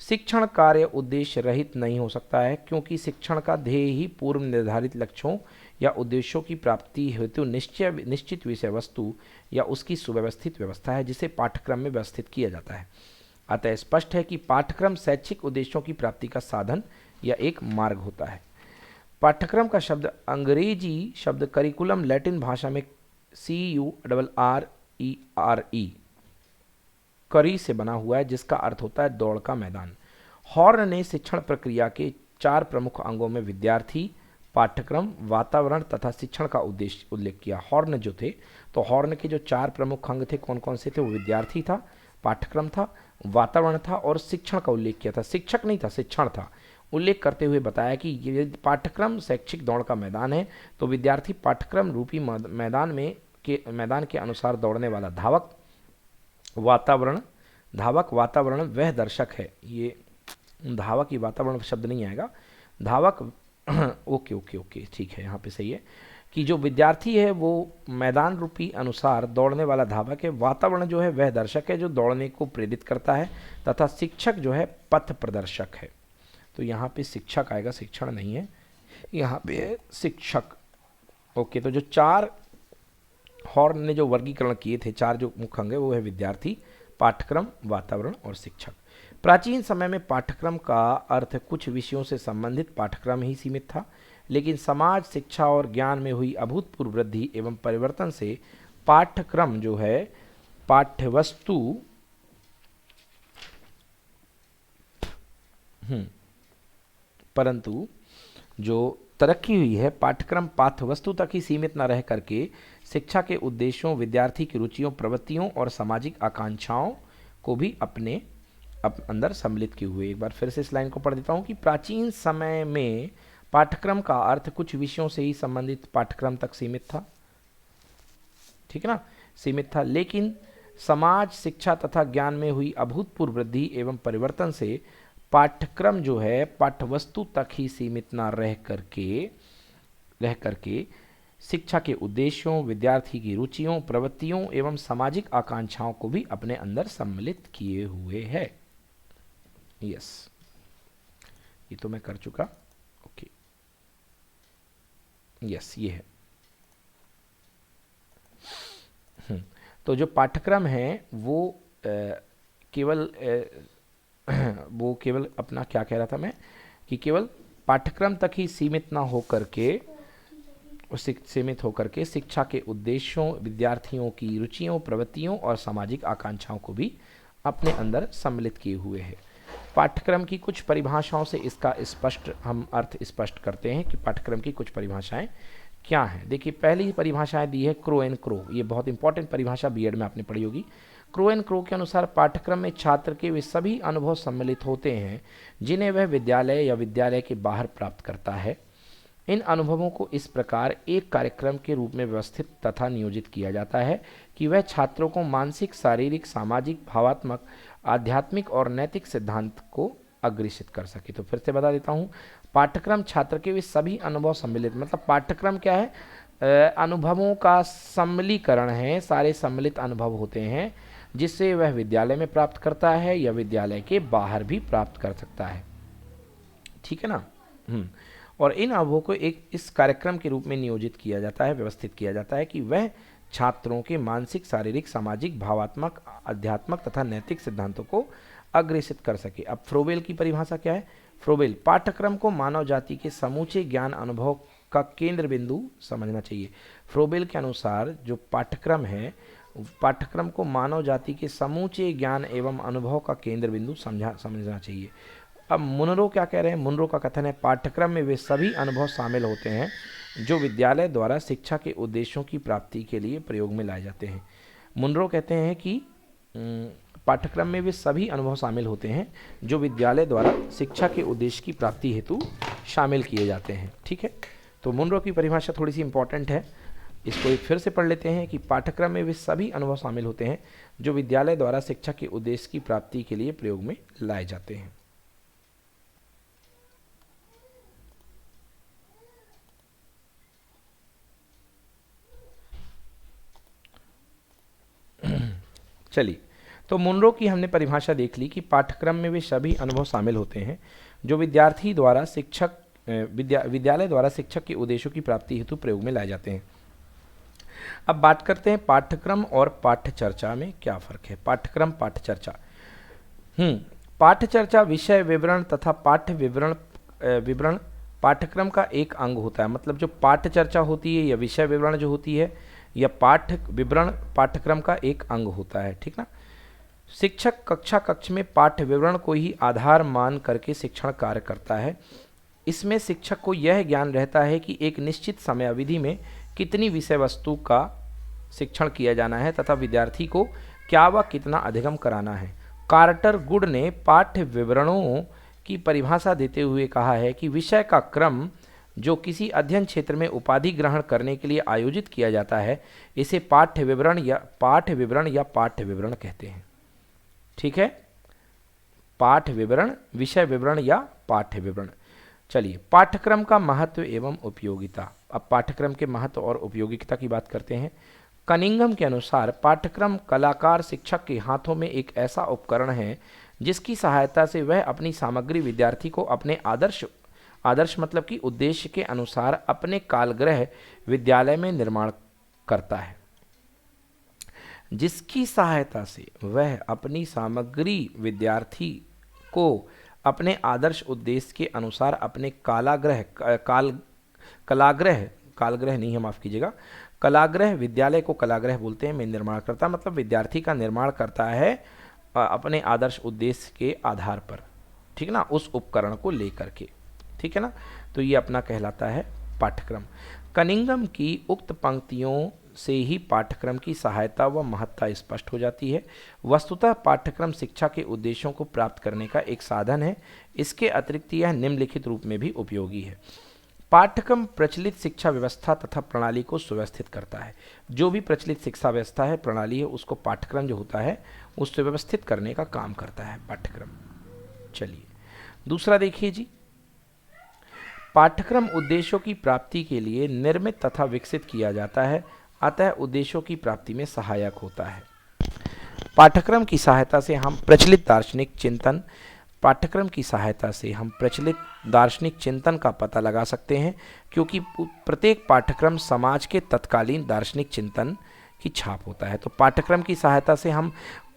शिक्षण कार्य उद्देश्य रहित नहीं हो सकता है, क्योंकि शिक्षण का ध्येय ही पूर्व निर्धारित लक्ष्यों या उद्देश्यों की प्राप्ति हेतु निश्चित विषय वस्तु या उसकी सुव्यवस्थित व्यवस्था है, जिसे पाठ्यक्रम में व्यवस्थित किया जाता है। अतः स्पष्ट है कि पाठ्यक्रम शैक्षिक उद्देश्यों की प्राप्ति का साधन या एक मार्ग होता है। पाठ्यक्रम का शब्द अंग्रेजी शब्द करिकुलम लैटिन भाषा में CURRERE करी से बना हुआ है, जिसका अर्थ होता है दौड़ का मैदान। हॉर्न ने शिक्षण प्रक्रिया के 4 प्रमुख अंगों में विद्यार्थी, पाठ्यक्रम, वातावरण तथा शिक्षण का उद्देश्य उल्लेख किया। हॉर्न जो थे, तो हॉर्न के जो 4 प्रमुख अंग थे कौन कौन से थे? वो विद्यार्थी था, पाठ्यक्रम था, वातावरण था और शिक्षण का उल्लेख किया था। शिक्षक नहीं था, शिक्षण था। उल्लेख करते हुए बताया कि ये पाठ्यक्रम शैक्षिक दौड़ का मैदान है, तो विद्यार्थी पाठ्यक्रम रूपी मैदान के अनुसार दौड़ने वाला धावक वातावरण वह दर्शक है। ये धावक, ये वातावरण शब्द नहीं आएगा, धावक ओके ओके ओके ठीक है, यहाँ पे सही है कि जो विद्यार्थी है वो मैदान रूपी अनुसार दौड़ने वाला धावक है, वातावरण जो है वह दर्शक है जो दौड़ने को प्रेरित करता है, तथा शिक्षक जो है पथ प्रदर्शक है। तो यहाँ पे शिक्षक आएगा, शिक्षण नहीं है, यहाँ पे है शिक्षक। ओके, तो जो 4 हॉर्न ने जो वर्गीकरण किए थे, 4 जो मुख्य अंग है, वो है विद्यार्थी, पाठ्यक्रम, वातावरण और शिक्षक। प्राचीन समय में पाठ्यक्रम का अर्थ कुछ विषयों से संबंधित पाठ्यक्रम ही सीमित था, लेकिन समाज, शिक्षा और ज्ञान में हुई अभूतपूर्व वृद्धि एवं परिवर्तन से पाठ्यक्रम जो है पाठ्यवस्तु परंतु जो तरक्की हुई है, पाठ्यक्रम पाठ्यवस्तु तक ही सीमित न रह करके शिक्षा के उद्देश्यों, विद्यार्थी की रुचियों, प्रवृत्तियों और सामाजिक आकांक्षाओं को भी अपने अंदर सम्मिलित किए हुए। एक बार फिर से इस लाइन को पढ़ देता हूँ कि प्राचीन समय में पाठ्यक्रम का अर्थ कुछ विषयों से ही संबंधित पाठ्यक्रम तक सीमित था, ठीक है ना, सीमित था, लेकिन समाज, शिक्षा तथा ज्ञान में हुई अभूतपूर्व वृद्धि एवं परिवर्तन से पाठ्यक्रम जो है पाठ्यवस्तु तक ही सीमित ना रह करके शिक्षा के उद्देश्यों, विद्यार्थी की रुचियों, प्रवृत्तियों एवं सामाजिक आकांक्षाओं को भी अपने अंदर सम्मिलित किए हुए है। यस, ये तो मैं कर चुका। ओके, यस, ये है। तो जो पाठ्यक्रम है वो केवल अपना क्या कह रहा था मैं कि केवल पाठ्यक्रम तक ही सीमित होकर के शिक्षा के उद्देश्यों, विद्यार्थियों की रुचियों, प्रवृत्तियों और सामाजिक आकांक्षाओं को भी अपने अंदर सम्मिलित किए हुए है। पाठ्यक्रम की कुछ परिभाषाओं से इसका हम अर्थ स्पष्ट करते हैं कि पाठ्यक्रम की कुछ परिभाषाएं क्या हैं। देखिए, पहली परिभाषाएं दी है क्रो एंड क्रो, ये बहुत इंपॉर्टेंट परिभाषा बीएड में आपने पढ़ी होगी। क्रो एंड क्रो के अनुसार पाठ्यक्रम में छात्र के वे सभी अनुभव सम्मिलित होते हैं जिन्हें वह विद्यालय या विद्यालय के बाहर प्राप्त करता है। इन अनुभवों को इस प्रकार एक कार्यक्रम के रूप में व्यवस्थित तथा नियोजित किया जाता है कि वह छात्रों को मानसिक, शारीरिक, सामाजिक, भावात्मक, आध्यात्मिक और नैतिक सिद्धांत को अग्रेसित कर सके। तो फिर से बता देता हूँ, पाठ्यक्रम छात्र के वे सभी अनुभव सम्मिलित, मतलब पाठ्यक्रम क्या है? अनुभवों का सम्मिलीकरण है, सारे सम्मिलित अनुभव होते हैं जिससे वह विद्यालय में प्राप्त करता है या विद्यालय के बाहर भी प्राप्त कर सकता है, ठीक है ना। और इन अनुभवों को इस कार्यक्रम के रूप में नियोजित किया जाता है, व्यवस्थित किया जाता है कि वह छात्रों के मानसिक, शारीरिक, सामाजिक, भावात्मक, आध्यात्मक तथा नैतिक सिद्धांतों को अग्रेसित कर सके। अब फ्रोबेल की परिभाषा क्या है? फ्रोबेल पाठ्यक्रम को मानव जाति के समूचे ज्ञान अनुभव का केंद्र बिंदु समझना चाहिए। फ्रोबेल के अनुसार जो पाठ्यक्रम है, पाठ्यक्रम को मानव जाति के समूचे ज्ञान एवं अनुभव का केंद्र बिंदु समझना चाहिए। अब मुनरो क्या कह रहे हैं? मुनरो का कथन है, पाठ्यक्रम में वे सभी अनुभव शामिल होते हैं जो विद्यालय द्वारा शिक्षा के उद्देश्यों की प्राप्ति के लिए प्रयोग में लाए जाते हैं। मुनरो कहते हैं कि पाठ्यक्रम में वे सभी अनुभव शामिल होते हैं जो विद्यालय द्वारा शिक्षा के उद्देश्य की प्राप्ति हेतु शामिल किए जाते हैं, ठीक है। तो मुनरो की परिभाषा थोड़ी सी इंपॉर्टेंट है, इसको एक फिर से पढ़ लेते हैं कि पाठ्यक्रम में वे सभी अनुभव शामिल होते हैं जो विद्यालय द्वारा शिक्षा के उद्देश्य की प्राप्ति के लिए प्रयोग में लाए जाते हैं। चलिए, तो मुनरो की हमने परिभाषा देख ली कि पाठ्यक्रम में वे सभी अनुभव शामिल होते हैं जो विद्यार्थी द्वारा विद्यालय द्वारा शिक्षक के उद्देश्यों की प्राप्ति हेतु प्रयोग में लाए जाते हैं। अब बात करते हैं पाठ्यक्रम और पाठ्यचर्चा में क्या फर्क है। पाठ्यक्रम, पाठ्यचर्चा। पाठ्यचर्चा विषय विवरण तथा पाठ्य विवरण पाठ्यक्रम का एक अंग होता है। मतलब जो पाठ्य चर्चा होती है या विषय विवरण जो होती है या पाठ्य विवरण पाठ्यक्रम का एक अंग होता है, ठीक ना। शिक्षक कक्ष में पाठ्य विवरण को ही आधार मान करके शिक्षण कार्य करता है। इसमें शिक्षक को यह ज्ञान रहता है कि एक निश्चित समयावधि में कितनी विषय वस्तु का शिक्षण किया जाना है तथा विद्यार्थी को क्या व कितना अधिगम कराना है। कार्टर गुड ने पाठ्य विवरणों की परिभाषा देते हुए कहा है कि विषय का क्रम जो किसी अध्ययन क्षेत्र में उपाधि ग्रहण करने के लिए आयोजित किया जाता है इसे पाठ्य विवरण या पाठ्य विवरण कहते हैं। ठीक है, पाठ्य विवरण, विषय विवरण या पाठ्य विवरण। चलिए, पाठ्यक्रम का महत्व एवं उपयोगिता। अब पाठ्यक्रम के महत्व और उपयोगिता की बात करते हैं। कनिंघम के अनुसार पाठ्यक्रम कलाकार शिक्षक के हाथों में एक ऐसा उपकरण है जिसकी सहायता से वह अपनी सामग्री विद्यार्थी को अपने आदर्श मतलब कि उद्देश्य के अनुसार अपने कालगृह विद्यालय में निर्माण करता है। जिसकी सहायता से वह अपनी सामग्री विद्यार्थी को अपने आदर्श उद्देश्य के अनुसार अपने कलागृह विद्यालय को कलागृह बोलते हैं, में निर्माण करता, मतलब विद्यार्थी का निर्माण करता है अपने आदर्श उद्देश्य के आधार पर, ठीक ना, उस उपकरण को लेकर के, ठीक है ना। तो ये अपना कहलाता है पाठ्यक्रम। कनिंघम की उक्त पंक्तियों से ही पाठ्यक्रम की सहायता व महत्ता स्पष्ट हो जाती है। वस्तुतः पाठ्यक्रम शिक्षा के उद्देश्यों को प्राप्त करने का एक साधन है। इसके अतिरिक्त यह निम्नलिखित रूप में भी उपयोगी है। पाठ्यक्रम प्रचलित शिक्षा व्यवस्था तथा प्रणाली को सुव्यवस्थित करता है। जो भी प्रचलित शिक्षा व्यवस्था है, प्रणाली है, उसको पाठ्यक्रम जो होता है उससे व्यवस्थित करने का काम करता है पाठ्यक्रम। चलिए दूसरा देखिए जी, पाठ्यक्रम उद्देश्यों की प्राप्ति के लिए निर्मित तथा विकसित किया जाता है, अतः उद्देश्यों की प्राप्ति में सहायक होता है। पाठ्यक्रम की सहायता से हम प्रचलित दार्शनिक चिंतन का पता लगा सकते हैं, क्योंकि प्रत्येक पाठ्यक्रम समाज के तत्कालीन दार्शनिक चिंतन की छाप होता है। तो पाठ्यक्रम की सहायता से हम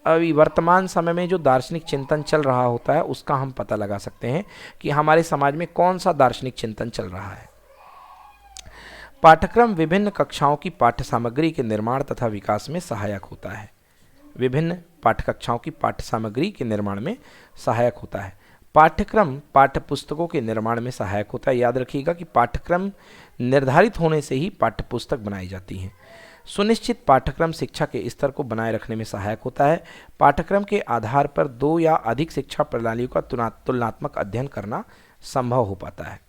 अभी वर्तमान समय में जो दार्शनिक चिंतन चल रहा होता है उसका हम पता लगा सकते हैं कि हमारे समाज में कौन सा दार्शनिक चिंतन चल रहा है। पाठ्यक्रम विभिन्न कक्षाओं की पाठ्य सामग्री के निर्माण तथा विकास में सहायक होता है। विभिन्न पाठ्य कक्षाओं की पाठ्य सामग्री के निर्माण में सहायक होता है। पाठ्यक्रम पाठ्य पुस्तकों के निर्माण में सहायक होता है। याद रखिएगा कि पाठ्यक्रम निर्धारित होने से ही पाठ्य पुस्तक बनाई जाती हैं। सुनिश्चित पाठ्यक्रम शिक्षा के स्तर को बनाए रखने में सहायक होता है। पाठ्यक्रम के आधार पर दो या अधिक शिक्षा प्रणालियों का तुलनात्मक अध्ययन करना संभव हो पाता है।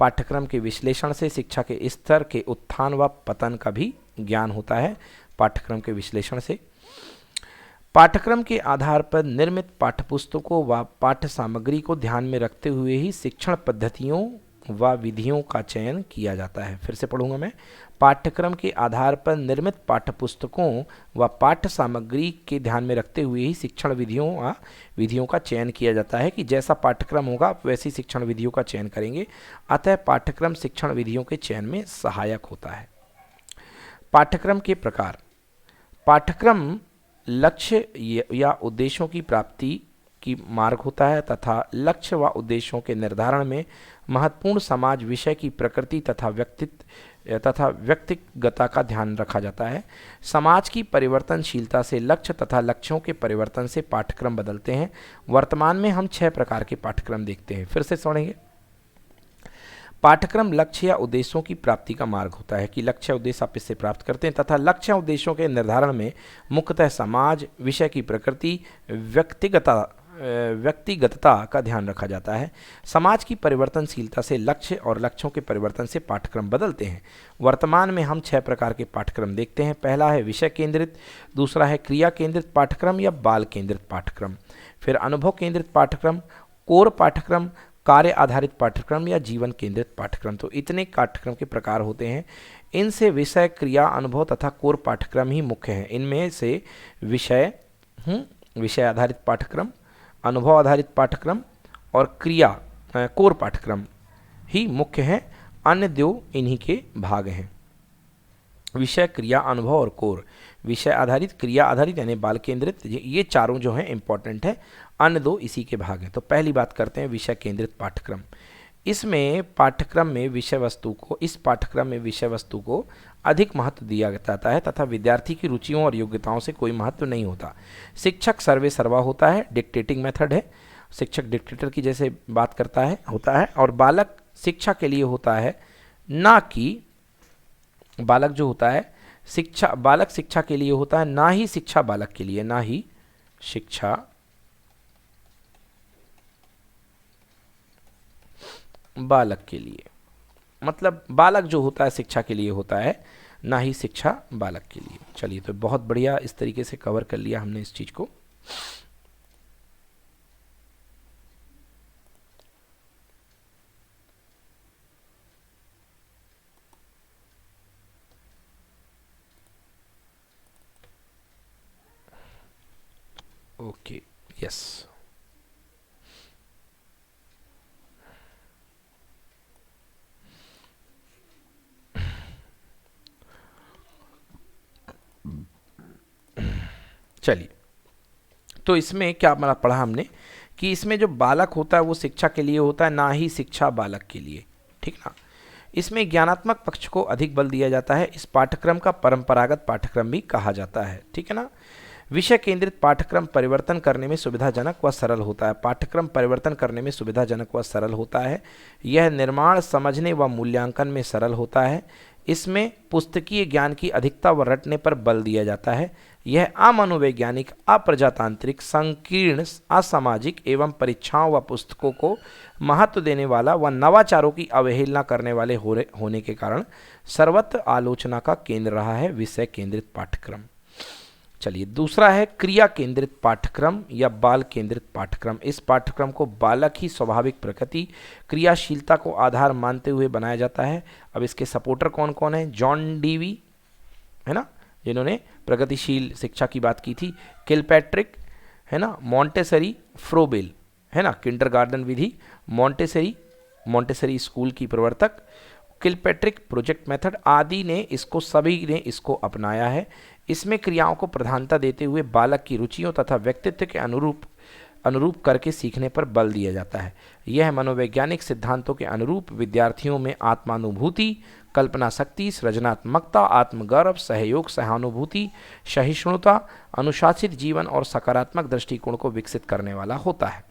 पाठ्यक्रम के विश्लेषण से शिक्षा के स्तर के उत्थान व पतन का भी ज्ञान होता है। पाठ्यक्रम के विश्लेषण से पाठ्यक्रम के आधार पर निर्मित पाठ्यपुस्तकों व पाठ्य सामग्री को ध्यान में रखते हुए ही शिक्षण पद्धतियों व विधियों का चयन किया जाता है। फिर से पढ़ूंगा मैं। पाठ्यक्रम के आधार पर निर्मित पाठ्यपुस्तकों व पाठ्य सामग्री के ध्यान में रखते हुए ही शिक्षण विधियों का चयन किया जाता है कि जैसा पाठ्यक्रम होगा वैसी शिक्षण विधियों का चयन करेंगे। अतः पाठ्यक्रम शिक्षण विधियों के चयन में सहायक होता है। पाठ्यक्रम के प्रकार। पाठ्यक्रम लक्ष्य या उद्देश्यों की प्राप्ति की मार्ग होता है तथा लक्ष्य व उद्देश्यों के निर्धारण में महत्वपूर्ण समाज विषय की प्रकृति तथा व्यक्तिगतता का ध्यान रखा जाता है। समाज की परिवर्तनशीलता से लक्ष्य तथा लक्ष्यों के परिवर्तन से पाठ्यक्रम बदलते हैं। वर्तमान में हम 6 प्रकार के पाठ्यक्रम देखते हैं। फिर से सुनेंगे। पाठ्यक्रम लक्ष्य या उद्देश्यों की प्राप्ति का मार्ग होता है कि लक्ष्य उद्देश्य आप इससे प्राप्त करते हैं तथा लक्ष्य उद्देश्यों के निर्धारण में मुख्यतः समाज विषय की प्रकृति व्यक्तिगतता का ध्यान रखा जाता है। समाज की परिवर्तनशीलता से लक्ष्य और लक्ष्यों के परिवर्तन से पाठ्यक्रम बदलते हैं। वर्तमान में हम 6 प्रकार के पाठ्यक्रम देखते हैं। पहला है विषय केंद्रित, दूसरा है क्रिया केंद्रित पाठ्यक्रम या बाल केंद्रित पाठ्यक्रम, फिर अनुभव केंद्रित पाठ्यक्रम, कोर पाठ्यक्रम, कार्य आधारित पाठ्यक्रम या जीवन केंद्रित पाठ्यक्रम। तो इतने पाठ्यक्रम के प्रकार होते हैं। इनसे विषय, क्रिया, अनुभव तथा कोर पाठ्यक्रम ही मुख्य हैं। इनमें से विषय आधारित पाठ्यक्रम, अनुभव आधारित पाठ्यक्रम और कोर पाठ्यक्रम ही मुख्य हैं। अन्य 2 इन्हीं के भाग हैं। विषय, क्रिया, अनुभव और कोर। विषय आधारित, क्रिया आधारित यानी बाल केंद्रित, ये चारों जो हैं इंपॉर्टेंट है। अन्य 2 इसी के भाग हैं। तो पहली बात करते हैं विषय केंद्रित पाठ्यक्रम। इसमें पाठ्यक्रम में विषय वस्तु को इस पाठ्यक्रम में विषय वस्तु को अधिक महत्व दिया जाता है तथा विद्यार्थी की रुचियों और योग्यताओं से कोई महत्व नहीं होता। शिक्षक सर्वे सर्वा होता है, डिक्टेटिंग मेथड है, शिक्षक डिक्टेटर की जैसे बात करता है होता है, और बालक शिक्षा के लिए होता है, ना कि बालक जो होता है बालक शिक्षा के लिए होता है, ना ही शिक्षा बालक के लिए, ना ही शिक्षा बालक के लिए। मतलब बालक जो होता है शिक्षा के लिए होता है, ना ही शिक्षा बालक के लिए। चलिए, तो बहुत बढ़िया इस तरीके से कवर कर लिया हमने इस चीज को। Okay, yes. चलिए, तो इसमें क्या पढ़ा हमने कि इसमें जो बालक होता है वो शिक्षा के लिए होता है, ना ही शिक्षा बालक के लिए। ठीक ना। इसमें ज्ञानात्मक पक्ष को अधिक बल दिया जाता है। इस पाठ्यक्रम का परंपरागत पाठ्यक्रम भी कहा जाता है। ठीक है ना। विषय केंद्रित पाठ्यक्रम परिवर्तन करने में सुविधाजनक व सरल होता है। पाठ्यक्रम परिवर्तन करने में सुविधाजनक व सरल होता है। यह निर्माण, समझने व मूल्यांकन में सरल होता है। इसमें पुस्तकीय ज्ञान की अधिकता व रटने पर बल दिया जाता है। यह अमनोवैज्ञानिक, अप्रजातांत्रिक, संकीर्ण, असामाजिक एवं परीक्षाओं व पुस्तकों को महत्व देने वाला व नवाचारों की अवहेलना करने वाले होने के कारण सर्वत्र आलोचना का केंद्र रहा है विषय केंद्रित पाठ्यक्रम। चलिए, दूसरा है क्रिया केंद्रित पाठ्यक्रम या बाल केंद्रित पाठ्यक्रम। इस पाठ्यक्रम को बालक की स्वाभाविक प्रकृति, क्रियाशीलता को आधार मानते हुए बनाया जाता है। अब इसके सपोर्टर कौन कौन है? जॉन डीवी है ना, जिन्होंने प्रगतिशील शिक्षा की बात की थी, किलपैट्रिक है ना, मॉन्टेसरी, फ्रोबेल है ना, किंडरगार्टन विधि, मॉन्टेसरी स्कूल की प्रवर्तक, किलपैट्रिक प्रोजेक्ट मेथड आदि ने सभी ने इसको अपनाया है। इसमें क्रियाओं को प्रधानता देते हुए बालक की रुचियों तथा व्यक्तित्व के अनुरूप करके सीखने पर बल दिया जाता है। यह मनोवैज्ञानिक सिद्धांतों के अनुरूप विद्यार्थियों में आत्मानुभूति, कल्पना शक्ति, सृजनात्मकता, आत्मगौरव, सहयोग, सहानुभूति, सहिष्णुता, अनुशासित जीवन और सकारात्मक दृष्टिकोण को विकसित करने वाला होता है।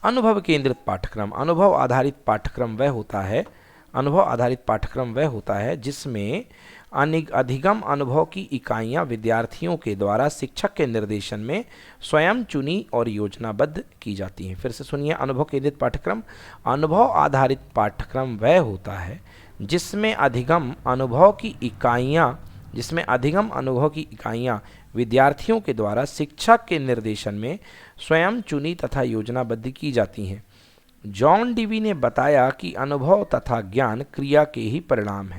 अनुभव केंद्रित पाठ्यक्रम। अनुभव आधारित पाठ्यक्रम वह होता है जिसमें अधिगम अनुभव की इकाइयां विद्यार्थियों के द्वारा शिक्षक के निर्देशन में स्वयं चुनी और योजनाबद्ध की जाती हैं। फिर से सुनिए, अनुभव केंद्रित पाठ्यक्रम। अनुभव आधारित पाठ्यक्रम वह होता है जिसमें अधिगम अनुभव की इकाइयां विद्यार्थियों के द्वारा शिक्षक के निर्देशन में स्वयं चुनी तथा योजनाबद्ध की जाती हैं। जॉन डीवी ने बताया कि अनुभव तथा ज्ञान क्रिया के ही परिणाम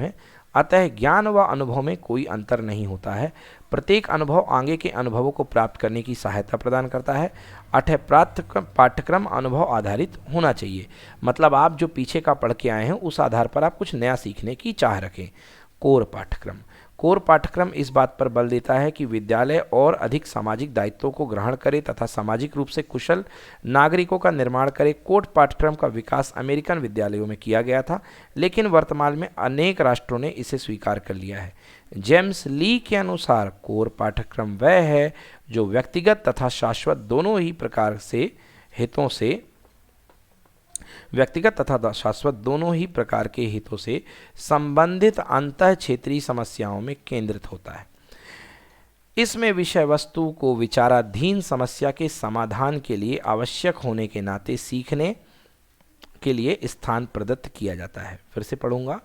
है। अतः ज्ञान व अनुभव में कोई अंतर नहीं होता है। प्रत्येक अनुभव आगे के अनुभवों को प्राप्त करने की सहायता प्रदान करता है। अतः पाठ्यक्रम अनुभव आधारित होना चाहिए। मतलब आप जो पीछे का पढ़ के आए हैं उस आधार पर आप कुछ नया सीखने की चाह रखें। कोर पाठ्यक्रम इस बात पर बल देता है कि विद्यालय और अधिक सामाजिक दायित्वों को ग्रहण करे तथा सामाजिक रूप से कुशल नागरिकों का निर्माण करे। कोर पाठ्यक्रम का विकास अमेरिकन विद्यालयों में किया गया था, लेकिन वर्तमान में अनेक राष्ट्रों ने इसे स्वीकार कर लिया है। जेम्स ली के अनुसार कोर पाठ्यक्रम वह है जो व्यक्तिगत तथा शाश्वत दोनों ही प्रकार से हितों से संबंधित अंतः क्षेत्रीय समस्याओं में केंद्रित होता है। इसमें विषय वस्तु को विचाराधीन समस्या के समाधान के लिए आवश्यक होने के नाते सीखने के लिए स्थान प्रदत्त किया जाता है। फिर से पढ़ूंगा।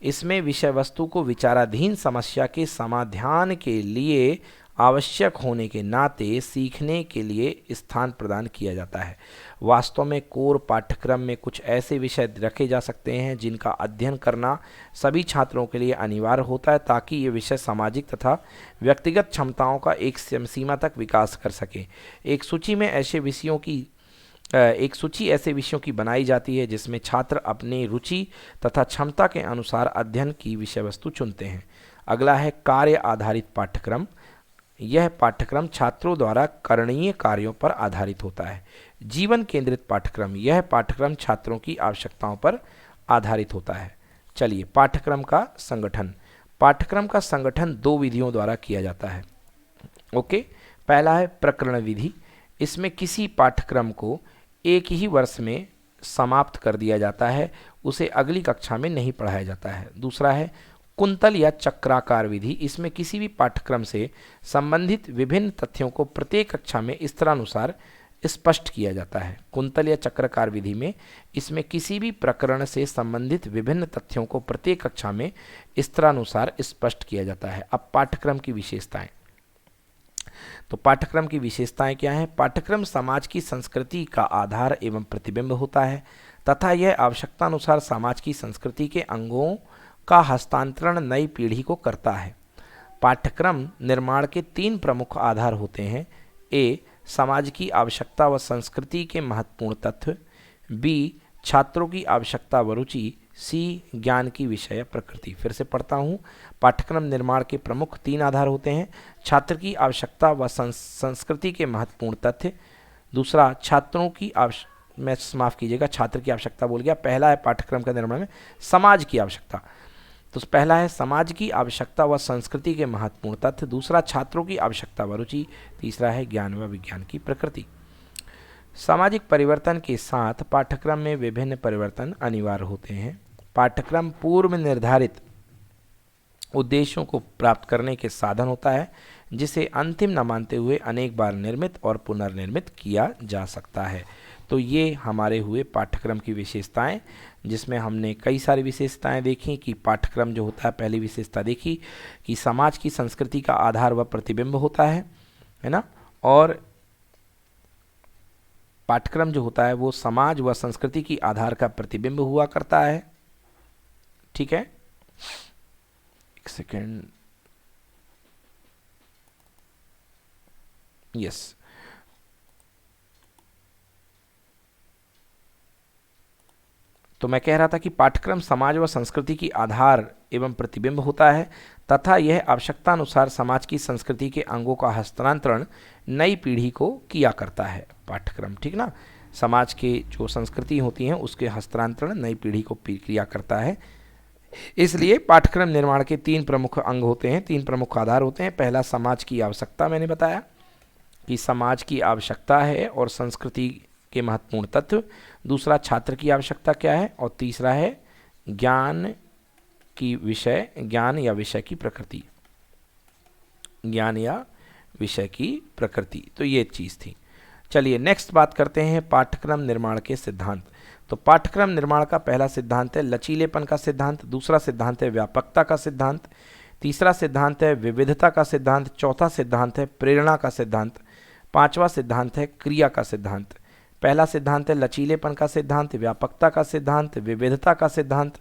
इसमें विषय वस्तु को विचाराधीन समस्या के समाधान के लिए आवश्यक होने के नाते सीखने के लिए स्थान प्रदान किया जाता है। वास्तव में कोर पाठ्यक्रम में कुछ ऐसे विषय रखे जा सकते हैं जिनका अध्ययन करना सभी छात्रों के लिए अनिवार्य होता है ताकि ये विषय सामाजिक तथा व्यक्तिगत क्षमताओं का एक सीमा तक विकास कर सके। एक सूची ऐसे विषयों की बनाई जाती है जिसमें छात्र अपनी रुचि तथा क्षमता के अनुसार अध्ययन की विषय वस्तु चुनते हैं। अगला है कार्य आधारित पाठ्यक्रम। यह पाठ्यक्रम छात्रों द्वारा करणीय कार्यों पर आधारित होता है। जीवन केंद्रित पाठ्यक्रम, यह पाठ्यक्रम छात्रों की आवश्यकताओं पर आधारित होता है। चलिए, पाठ्यक्रम का संगठन। पाठ्यक्रम का संगठन दो विधियों द्वारा किया जाता है। ओके, पहला है प्रकरण विधि। इसमें किसी पाठ्यक्रम को एक ही वर्ष में समाप्त कर दिया जाता है, उसे अगली कक्षा में नहीं पढ़ाया जाता है। दूसरा है कुंतल या चक्राकार विधि। इसमें किसी भी पाठ्यक्रम से संबंधित विभिन्न तथ्यों को प्रत्येक कक्षा में स्तरानुसार स्पष्ट किया जाता है। कुंतल या चक्राकार विधि में इसमें किसी भी प्रकरण से संबंधित विभिन्न तथ्यों को प्रत्येक कक्षा में स्तरानुसार स्पष्ट किया जाता है। अब पाठ्यक्रम की विशेषताएं। तो पाठ्यक्रम की विशेषताएं क्या हैं? पाठ्यक्रम समाज की संस्कृति का आधार एवं प्रतिबिंब होता है तथा यह आवश्यकतानुसार समाज की संस्कृति के अंगों का हस्तांतरण नई पीढ़ी को करता है। पाठ्यक्रम निर्माण के तीन प्रमुख आधार होते हैं। ए, समाज की आवश्यकता व संस्कृति के महत्वपूर्ण तत्व। बी, छात्रों की आवश्यकता व रुचि। सी, ज्ञान की विषय प्रकृति। फिर से पढ़ता हूँ। पाठ्यक्रम निर्माण के प्रमुख तीन आधार होते हैं। छात्र की आवश्यकता व संस्कृति के महत्वपूर्ण तथ्य। दूसरा, छात्रों की मैं माफ़ कीजिएगा, छात्र की आवश्यकता बोल गया। पहला है पाठ्यक्रम का निर्माण में समाज की आवश्यकता। तो पहला है समाज की आवश्यकता व संस्कृति के महत्वपूर्ण तथ्य। दूसरा, छात्रों की आवश्यकता व रुचि। तीसरा है ज्ञान व विज्ञान की प्रकृति। सामाजिक परिवर्तन के साथ पाठ्यक्रम में विभिन्न परिवर्तन अनिवार्य होते हैं। पाठ्यक्रम पूर्व निर्धारित उद्देश्यों को प्राप्त करने के साधन होता है, जिसे अंतिम न मानते हुए अनेक बार निर्मित और पुनर्निर्मित किया जा सकता है। तो ये हमारे हुए पाठ्यक्रम की विशेषताएं, जिसमें हमने कई सारी विशेषताएं देखी कि पाठ्यक्रम जो होता है, पहली विशेषता देखी कि समाज की संस्कृति का आधार व प्रतिबिंब होता है ना, और पाठ्यक्रम जो होता है वो समाज व संस्कृति की आधार का प्रतिबिंब हुआ करता है। ठीक है, एक सेकेंड, यस। तो मैं कह रहा था कि पाठ्यक्रम समाज व संस्कृति की आधार एवं प्रतिबिंब होता है तथा यह आवश्यकतानुसार समाज की संस्कृति के अंगों का हस्तांतरण नई पीढ़ी को किया करता है। पाठ्यक्रम, ठीक ना, समाज के जो संस्कृति होती हैं उसके हस्तांतरण नई पीढ़ी को किया करता है। इसलिए पाठ्यक्रम निर्माण के तीन प्रमुख अंग होते हैं, तीन प्रमुख आधार होते हैं। पहला समाज की आवश्यकता, मैंने बताया कि समाज की आवश्यकता है और संस्कृति के महत्वपूर्ण तत्व। दूसरा, छात्र की आवश्यकता क्या है, और तीसरा है ज्ञान की विषय, ज्ञान या विषय की प्रकृति, ज्ञान या विषय की प्रकृति। तो ये चीज़ थी। चलिए नेक्स्ट बात करते हैं पाठ्यक्रम निर्माण के सिद्धांत। तो पाठ्यक्रम निर्माण का पहला सिद्धांत है लचीलेपन का सिद्धांत। दूसरा सिद्धांत है व्यापकता का सिद्धांत। तीसरा सिद्धांत है विविधता का सिद्धांत। चौथा सिद्धांत है प्रेरणा का सिद्धांत। पांचवा सिद्धांत है क्रिया का सिद्धांत। पहला सिद्धांत है लचीलेपन का सिद्धांत, व्यापकता का सिद्धांत, विविधता का सिद्धांत,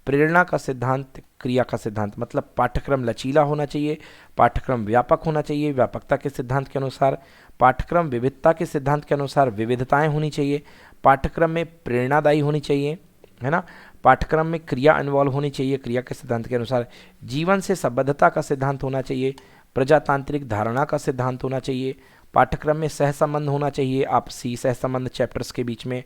प्रेरणा का सिद्धांत, क्रिया का सिद्धांत। मतलब पाठ्यक्रम लचीला होना चाहिए, पाठ्यक्रम व्यापक होना चाहिए व्यापकता के सिद्धांत के अनुसार, पाठ्यक्रम विविधता के सिद्धांत के अनुसार विविधताएं होनी चाहिए, पाठ्यक्रम में प्रेरणादायी होनी चाहिए, है ना, पाठ्यक्रम में क्रिया इन्वॉल्व होनी चाहिए क्रिया के सिद्धांत के अनुसार, जीवन से संबद्धता का सिद्धांत होना चाहिए, प्रजातांत्रिक धारणा का सिद्धांत होना चाहिए, पाठ्यक्रम में सहसंबंध होना चाहिए, आपसी सहसंबंध चैप्टर्स के बीच में,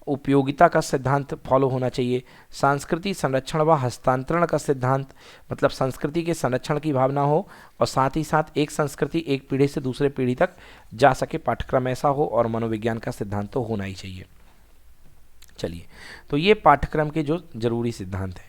उपयोगिता का सिद्धांत फॉलो होना चाहिए, सांस्कृतिक संरक्षण व हस्तांतरण का सिद्धांत, मतलब संस्कृति के संरक्षण की भावना हो और साथ ही साथ एक संस्कृति एक पीढ़ी से दूसरे पीढ़ी तक जा सके, पाठ्यक्रम ऐसा हो, और मनोविज्ञान का सिद्धांत तो होना ही चाहिए। चलिए, तो ये पाठ्यक्रम के जो जरूरी सिद्धांत हैं।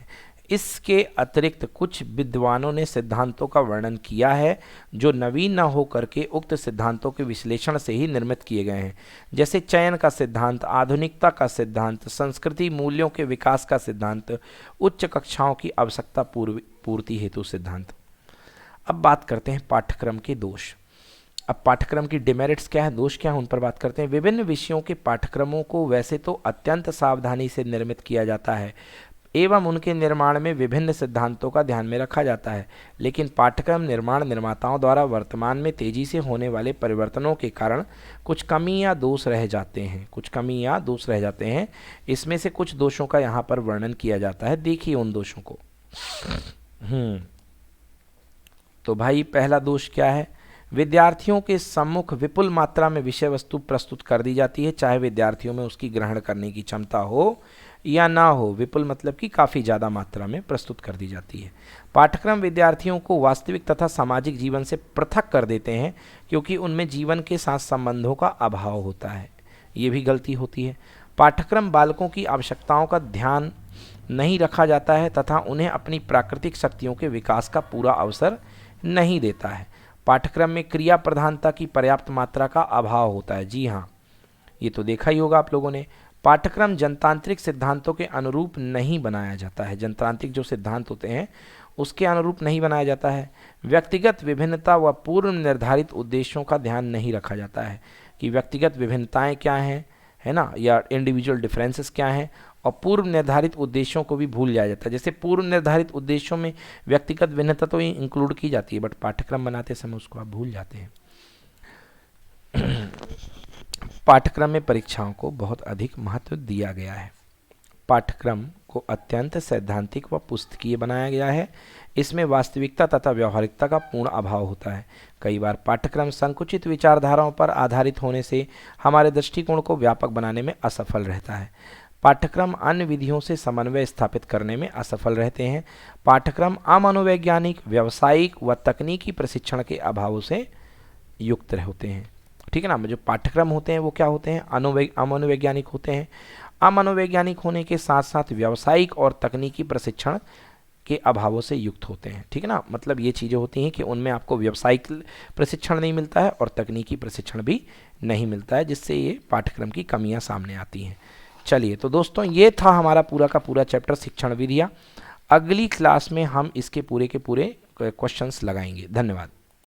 इसके अतिरिक्त कुछ विद्वानों ने सिद्धांतों का वर्णन किया है जो नवीन न हो करके उक्त सिद्धांतों के विश्लेषण से ही निर्मित किए गए हैं, जैसे चयन का सिद्धांत, आधुनिकता का सिद्धांत, संस्कृति मूल्यों के विकास का सिद्धांत, उच्च कक्षाओं की आवश्यकता पूर्ति हेतु सिद्धांत। अब बात करते हैं पाठ्यक्रम के दोष। अब पाठ्यक्रम की डिमेरिट्स क्या है, दोष क्या है, उन पर बात करते हैं। विभिन्न विषयों के पाठ्यक्रमों को वैसे तो अत्यंत सावधानी से निर्मित किया जाता है एवं उनके निर्माण में विभिन्न सिद्धांतों का ध्यान में रखा जाता है, लेकिन पाठ्यक्रम निर्माण निर्माताओं द्वारा वर्तमान में तेजी से होने वाले परिवर्तनों के कारण कुछ कमी या दोष रह जाते हैं। इसमें से कुछ दोषों का यहाँ पर वर्णन किया जाता है, देखिए उन दोषों को। तो भाई पहला दोष क्या है, विद्यार्थियों के सम्मुख विपुल मात्रा में विषय वस्तु प्रस्तुत कर दी जाती है, चाहे विद्यार्थियों में उसकी ग्रहण करने की क्षमता हो या ना हो। विपुल मतलब कि काफ़ी ज़्यादा मात्रा में प्रस्तुत कर दी जाती है। पाठ्यक्रम विद्यार्थियों को वास्तविक तथा सामाजिक जीवन से पृथक कर देते हैं, क्योंकि उनमें जीवन के साथ संबंधों का अभाव होता है। ये भी गलती होती है। पाठ्यक्रम बालकों की आवश्यकताओं का ध्यान नहीं रखा जाता है तथा उन्हें अपनी प्राकृतिक शक्तियों के विकास का पूरा अवसर नहीं देता है। पाठ्यक्रम में क्रिया प्रधानता की पर्याप्त मात्रा का अभाव होता है। जी हाँ, ये तो देखा ही होगा आप लोगों ने। पाठ्यक्रम जनतांत्रिक सिद्धांतों के अनुरूप नहीं बनाया जाता है। जनतांत्रिक जो सिद्धांत होते हैं उसके अनुरूप नहीं बनाया जाता है। व्यक्तिगत विभिन्नता व पूर्व निर्धारित उद्देश्यों का ध्यान नहीं रखा जाता है कि व्यक्तिगत विभिन्नताएं क्या हैं, है ना, या इंडिविजुअल डिफरेंसेस क्या हैं, और पूर्व निर्धारित उद्देश्यों को भी भूल जाया जाता है। जैसे पूर्व निर्धारित उद्देश्यों में व्यक्तिगत भिन्नता तो इंक्लूड की जाती है, बट पाठ्यक्रम बनाते समय उसको आप भूल जाते हैं। पाठ्यक्रम में परीक्षाओं को बहुत अधिक महत्व दिया गया है। पाठ्यक्रम को अत्यंत सैद्धांतिक व पुस्तकीय बनाया गया है। इसमें वास्तविकता तथा व्यवहारिकता का पूर्ण अभाव होता है। कई बार पाठ्यक्रम संकुचित विचारधाराओं पर आधारित होने से हमारे दृष्टिकोण को व्यापक बनाने में असफल रहता है। पाठ्यक्रम अन्य विधियों से समन्वय स्थापित करने में असफल रहते हैं। पाठ्यक्रम अमनोवैज्ञानिक, व्यावसायिक व तकनीकी प्रशिक्षण के अभाव से युक्त होते हैं। ठीक है ना। जो पाठ्यक्रम होते हैं वो क्या होते हैं, अमनोवैज्ञानिक होते हैं। अमनोवैज्ञानिक होने के साथ साथ व्यावसायिक और तकनीकी प्रशिक्षण के अभावों से युक्त होते हैं। ठीक है ना। मतलब ये चीज़ें होती हैं कि उनमें आपको व्यावसायिक प्रशिक्षण नहीं मिलता है और तकनीकी प्रशिक्षण भी नहीं मिलता है, जिससे ये पाठ्यक्रम की कमियां सामने आती हैं। चलिए, तो दोस्तों ये था हमारा पूरा का पूरा चैप्टर शिक्षण विधियाँ। अगली क्लास में हम इसके पूरे के पूरे क्वेश्चंस लगाएंगे। धन्यवाद।